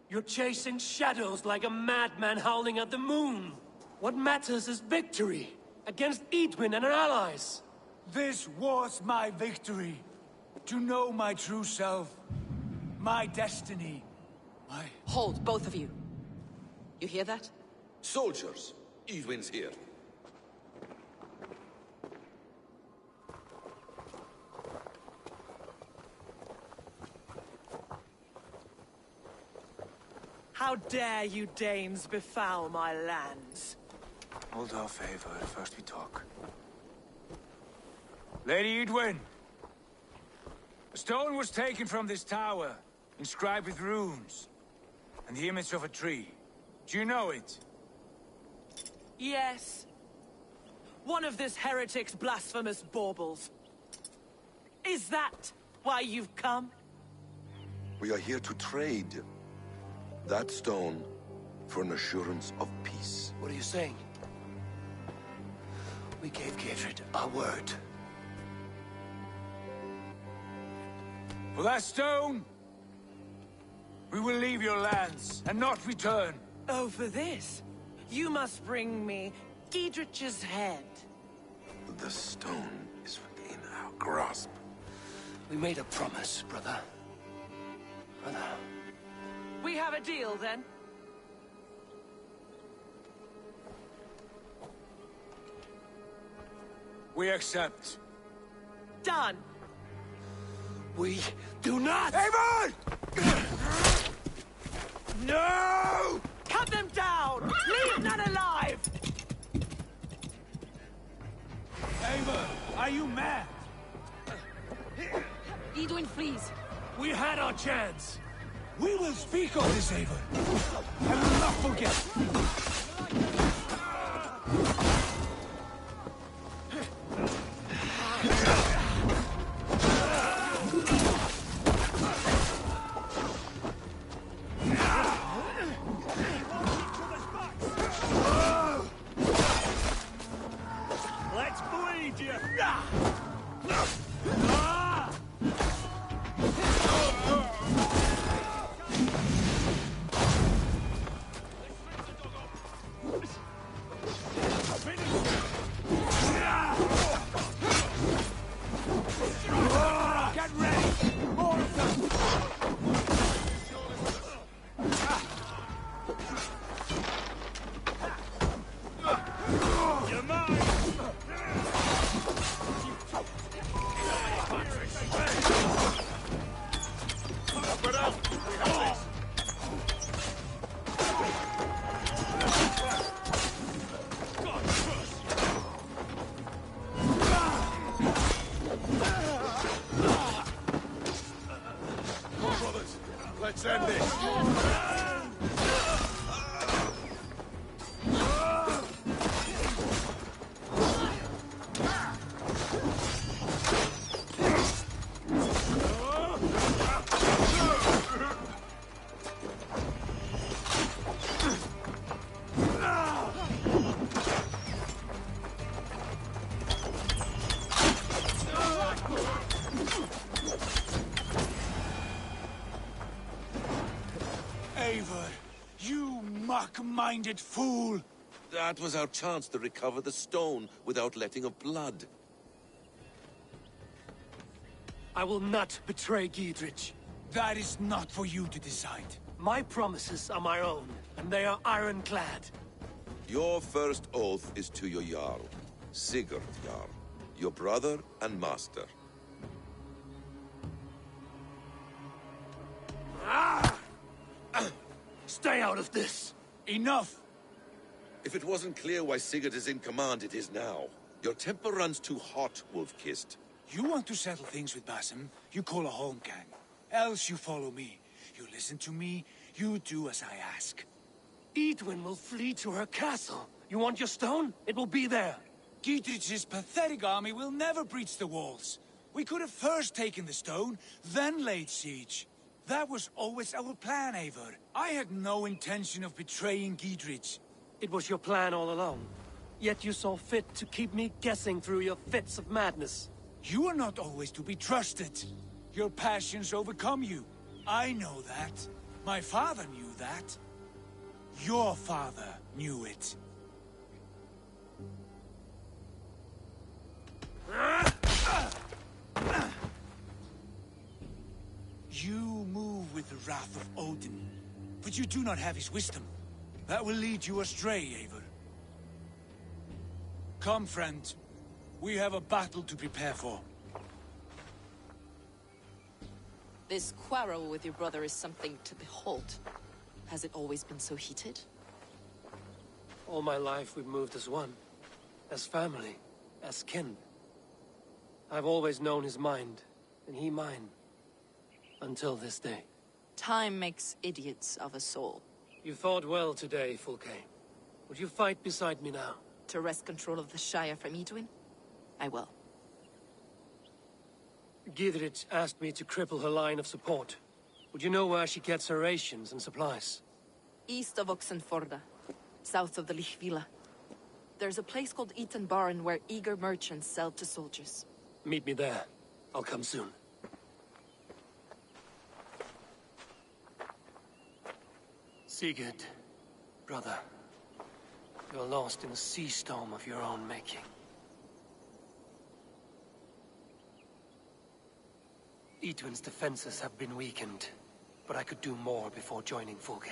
You're chasing shadows like a madman howling at the moon. What matters is victory against Edwin and her allies. This was my victory. To know my true self. My destiny. My... Hold, both of you. You hear that? Soldiers, Edwin's here. How dare you Danes befoul my lands? Hold off, Eivor. First we talk. Lady Edwin! A stone was taken from this tower, inscribed with runes, and the image of a tree. Do you know it? Yes. One of this heretic's blasphemous baubles. Is that why you've come? We are here to trade that stone for an assurance of peace. What are you saying? We gave Gidrid our word. For that stone, we will leave your lands and not return. Oh, for this? You must bring me Giedrich's head. The stone is within our grasp. We made a promise, brother. Brother. We have a deal, then? We accept. Done. We do not! Eivor! No! Cut them down! Leave none alive! Eivor, are you mad? Edwin, please. We had our chance. We will speak of this, Eivor. I will not forget. Let's bleed you! Get ready! More of them! You're mine! Spread out! We have this! God, Come on, brothers. Let's end this. Eivor, you mock-minded fool! That was our chance to recover the stone without letting of blood. I will not betray Giedrich. That is not for you to decide. My promises are my own, and they are ironclad. Your first oath is to your Jarl, Sigurd Jarl, your brother and master. Stay out of this! Enough! If it wasn't clear why Sigurd is in command, it is now. Your temper runs too hot, Wolf-Kissed. You want to settle things with Basim, you call a holmgang. Else you follow me. You listen to me, you do as I ask. Edwin will flee to her castle. You want your stone? It will be there. Giedrich's pathetic army will never breach the walls. We could have first taken the stone, then laid siege. That was always our plan, Eivor. I had no intention of betraying Giedrich. It was your plan all along. Yet you saw fit to keep me guessing through your fits of madness. You are not always to be trusted. Your passions overcome you. I know that. My father knew that. Your father knew it. You move with the wrath of Odin, but you do not have his wisdom. That will lead you astray, Eivor. Come, friend. We have a battle to prepare for. This quarrel with your brother is something to behold. Has it always been so heated? All my life we've moved as one. As family. As kin. I've always known his mind, and he mine. Until this day. Time makes idiots of us all. You fought well today, Fulke. Would you fight beside me now? To wrest control of the Shire from Edwin? I will. Gidrich asked me to cripple her line of support. Would you know where she gets her rations and supplies? East of Oxenforda, south of the Lichvila. There's a place called Eaton Barn where eager merchants sell to soldiers. Meet me there. I'll come soon. Sigurd, brother, you're lost in a sea storm of your own making. Edwin's defenses have been weakened, but I could do more before joining Fulke.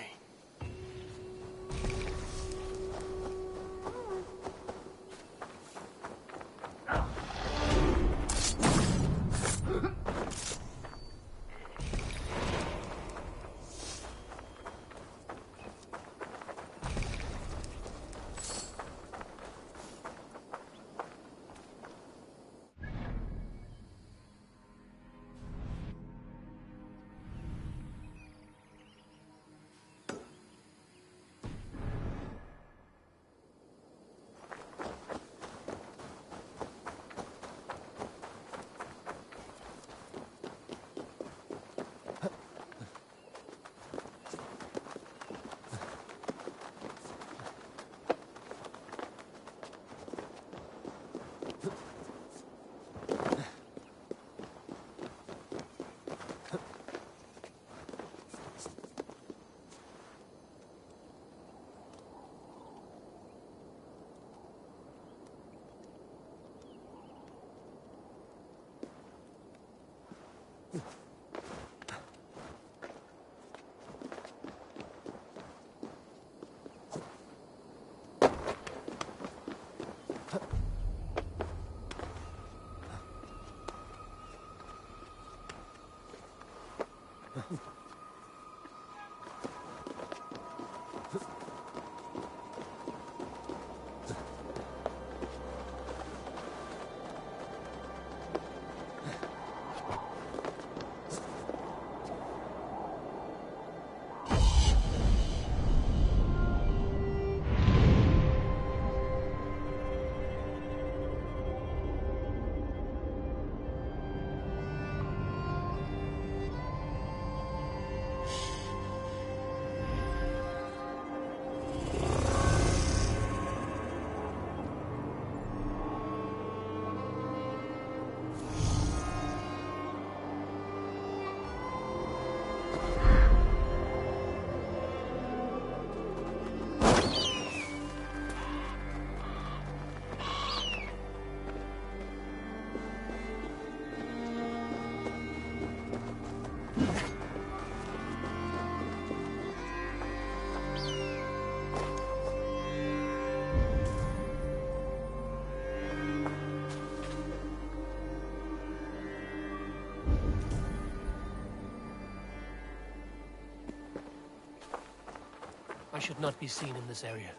I should not be seen in this area.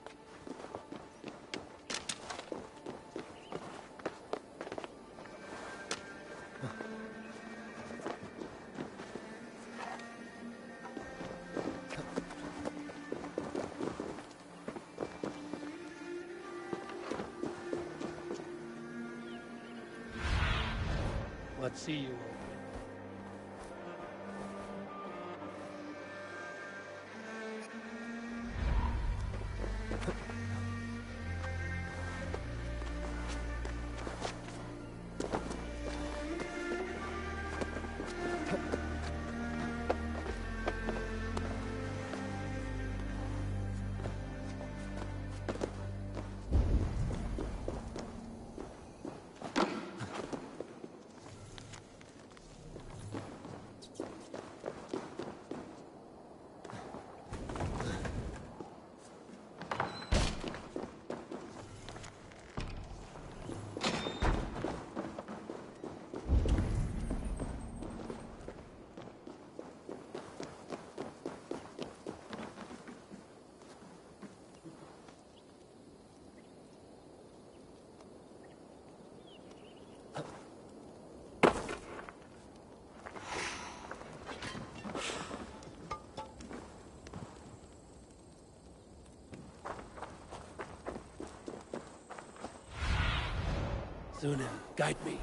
What see you? Thunen, guide me.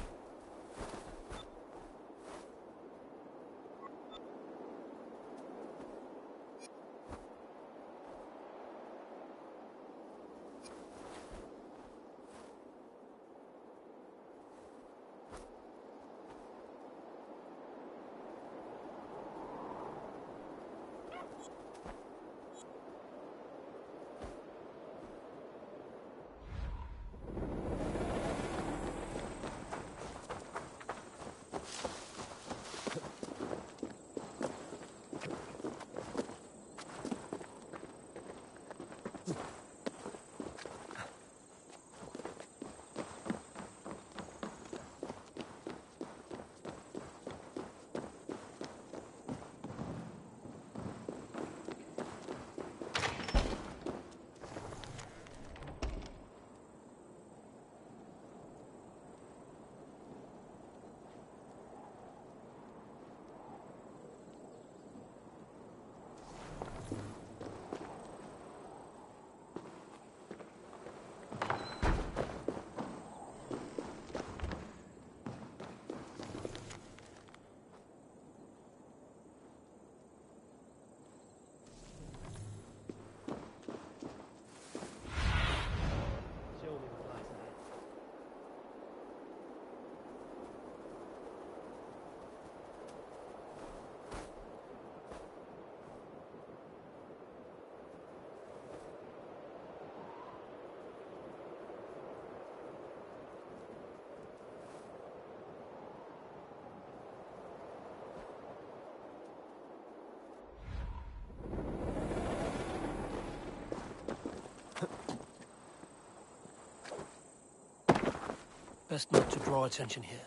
Best not to draw attention here.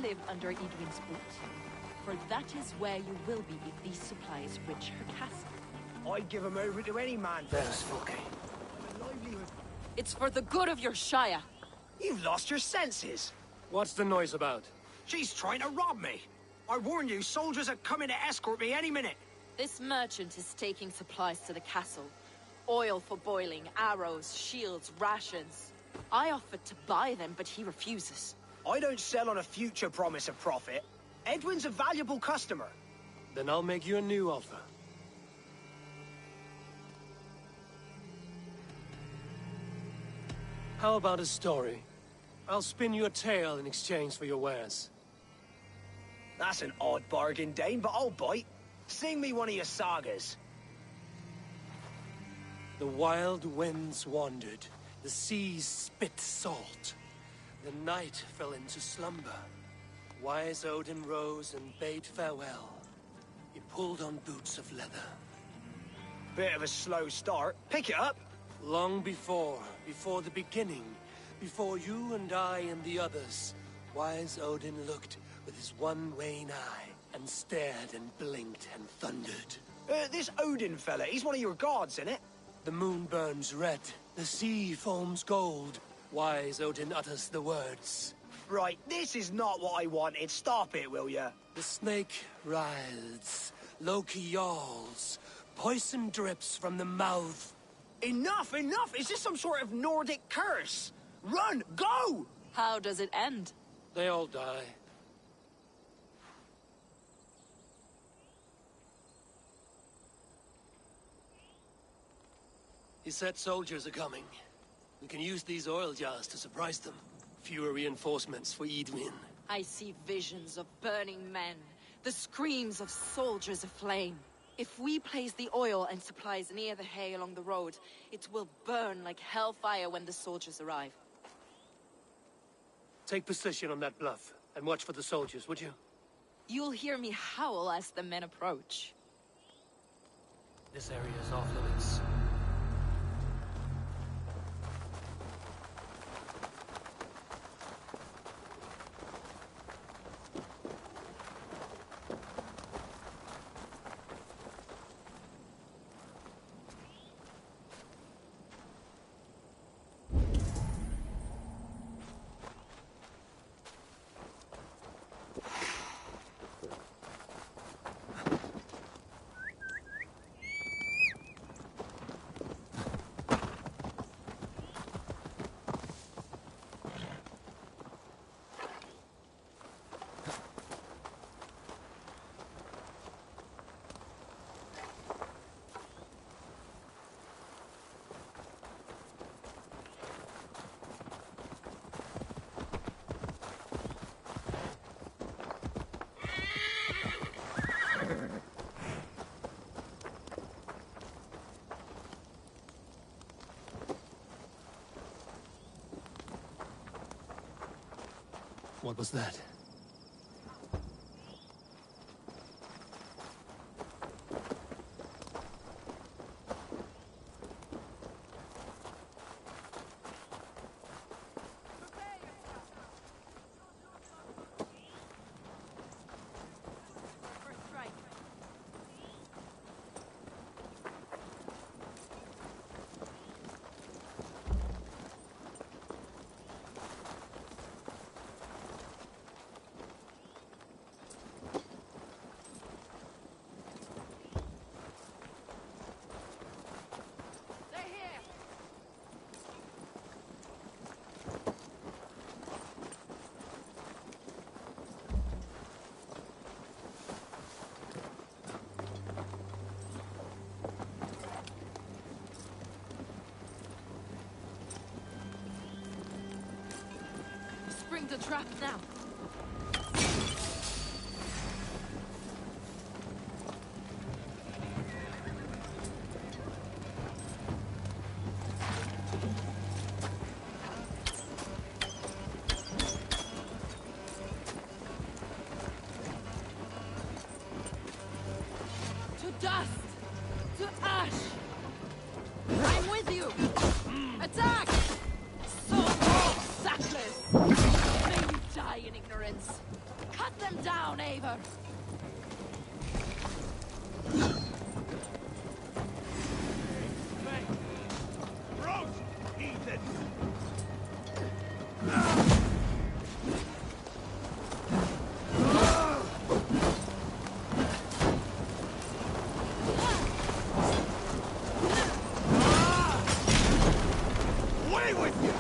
live under Edwin's boot. For that is where you will be if these supplies reach her castle. I'd give him over to any man. There's Fulke. It's for the good of your Shire. You've lost your senses. What's the noise about? She's trying to rob me. I warn you, soldiers are coming to escort me any minute. This merchant is taking supplies to the castle. Oil for boiling, arrows, shields, rations. I offered to buy them, but he refuses. I don't sell on a future promise of profit. Edwin's a valuable customer. Then I'll make you a new offer. How about a story? I'll spin you a tale in exchange for your wares. That's an odd bargain, Dane, but I'll bite. Sing me one of your sagas. The wild winds wandered, the seas spit salt. The night fell into slumber. Wise Odin rose and bade farewell. He pulled on boots of leather. Bit of a slow start. Pick it up. Long before the beginning, before you and I and the others, wise Odin looked with his one wan eye and stared and blinked and thundered. This Odin fella, he's one of your gods, isn't it? The moon burns red, the sea foams gold. Wise Odin utters the words. Right, this is not what I wanted. Stop it, will ya? The snake writhes, Loki yawls, poison drips from the mouth. Enough, enough! Is this some sort of Nordic curse? Run! Go! How does it end? They all die. He said soldiers are coming. We can use these oil jars to surprise them. Fewer reinforcements for Edwin. I see visions of burning men, the screams of soldiers aflame. If we place the oil and supplies near the hay along the road, it will burn like hellfire when the soldiers arrive. Take position on that bluff, and watch for the soldiers, would you? You'll hear me howl as the men approach. This area is off limits. What was that? Spring the trap now. To dust! To ash! I'm with you! Attack! So sackless! May you die in ignorance! down, Eivor! Roast, heathen! Away with you!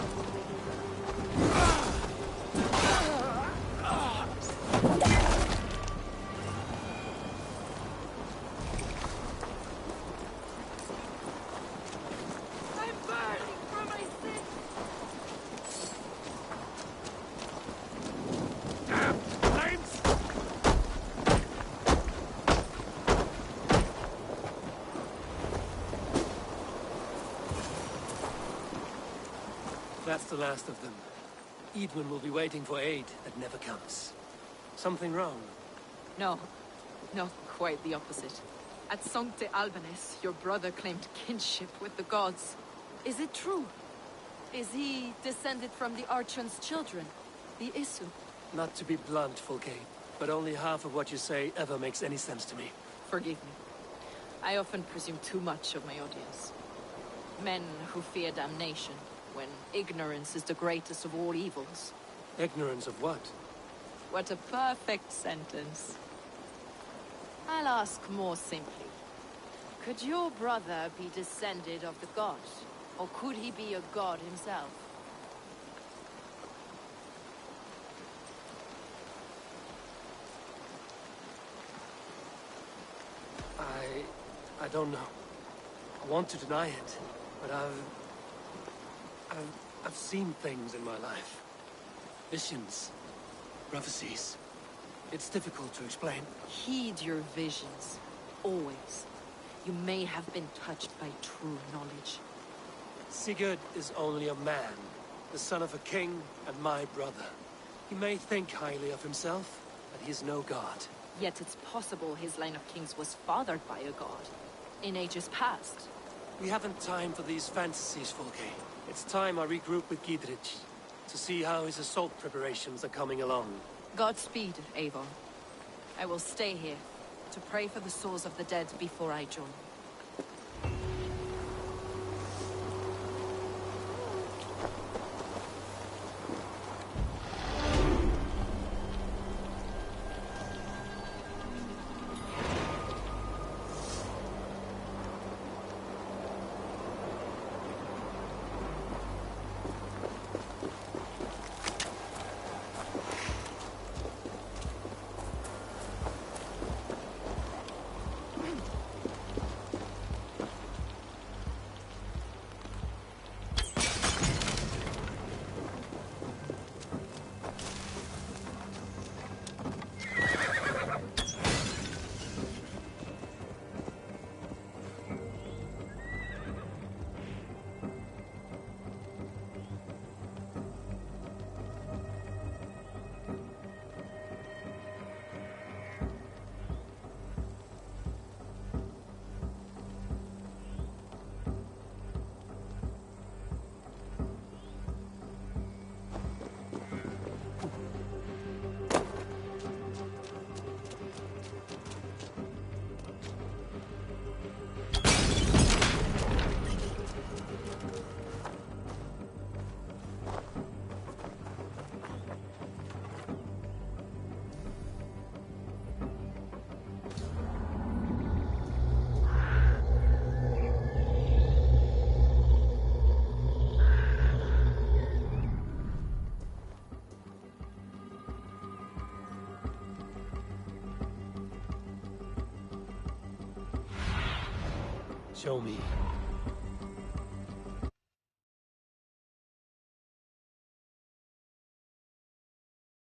I'm burning for my sins! Damn flames! That's the last of them. Edwin will be waiting for aid that never comes. Something wrong? No, not quite the opposite. At Sancte Albanus, your brother claimed kinship with the gods. Is it true? Is he descended from the Archon's children, the Isu? Not to be blunt, Fulke, but only half of what you say ever makes any sense to me. Forgive me. I often presume too much of my audience. Men who fear damnation, when ignorance is the greatest of all evils. Ignorance of what? What a perfect sentence. I'll ask more simply. Could your brother be descended of the gods? Or could he be a god himself? I don't know. I want to deny it, but I've seen things in my life. Visions, prophecies. It's difficult to explain. Heed your visions. Always. You may have been touched by true knowledge. Sigurd is only a man, the son of a king and my brother. He may think highly of himself, but he is no god. Yet it's possible his line of kings was fathered by a god. In ages past. We haven't time for these fantasies, Fulke. It's time I regroup with Giedrich, to see how his assault preparations are coming along. Godspeed, Eivor. I will stay here, to pray for the souls of the dead before I join. Show me.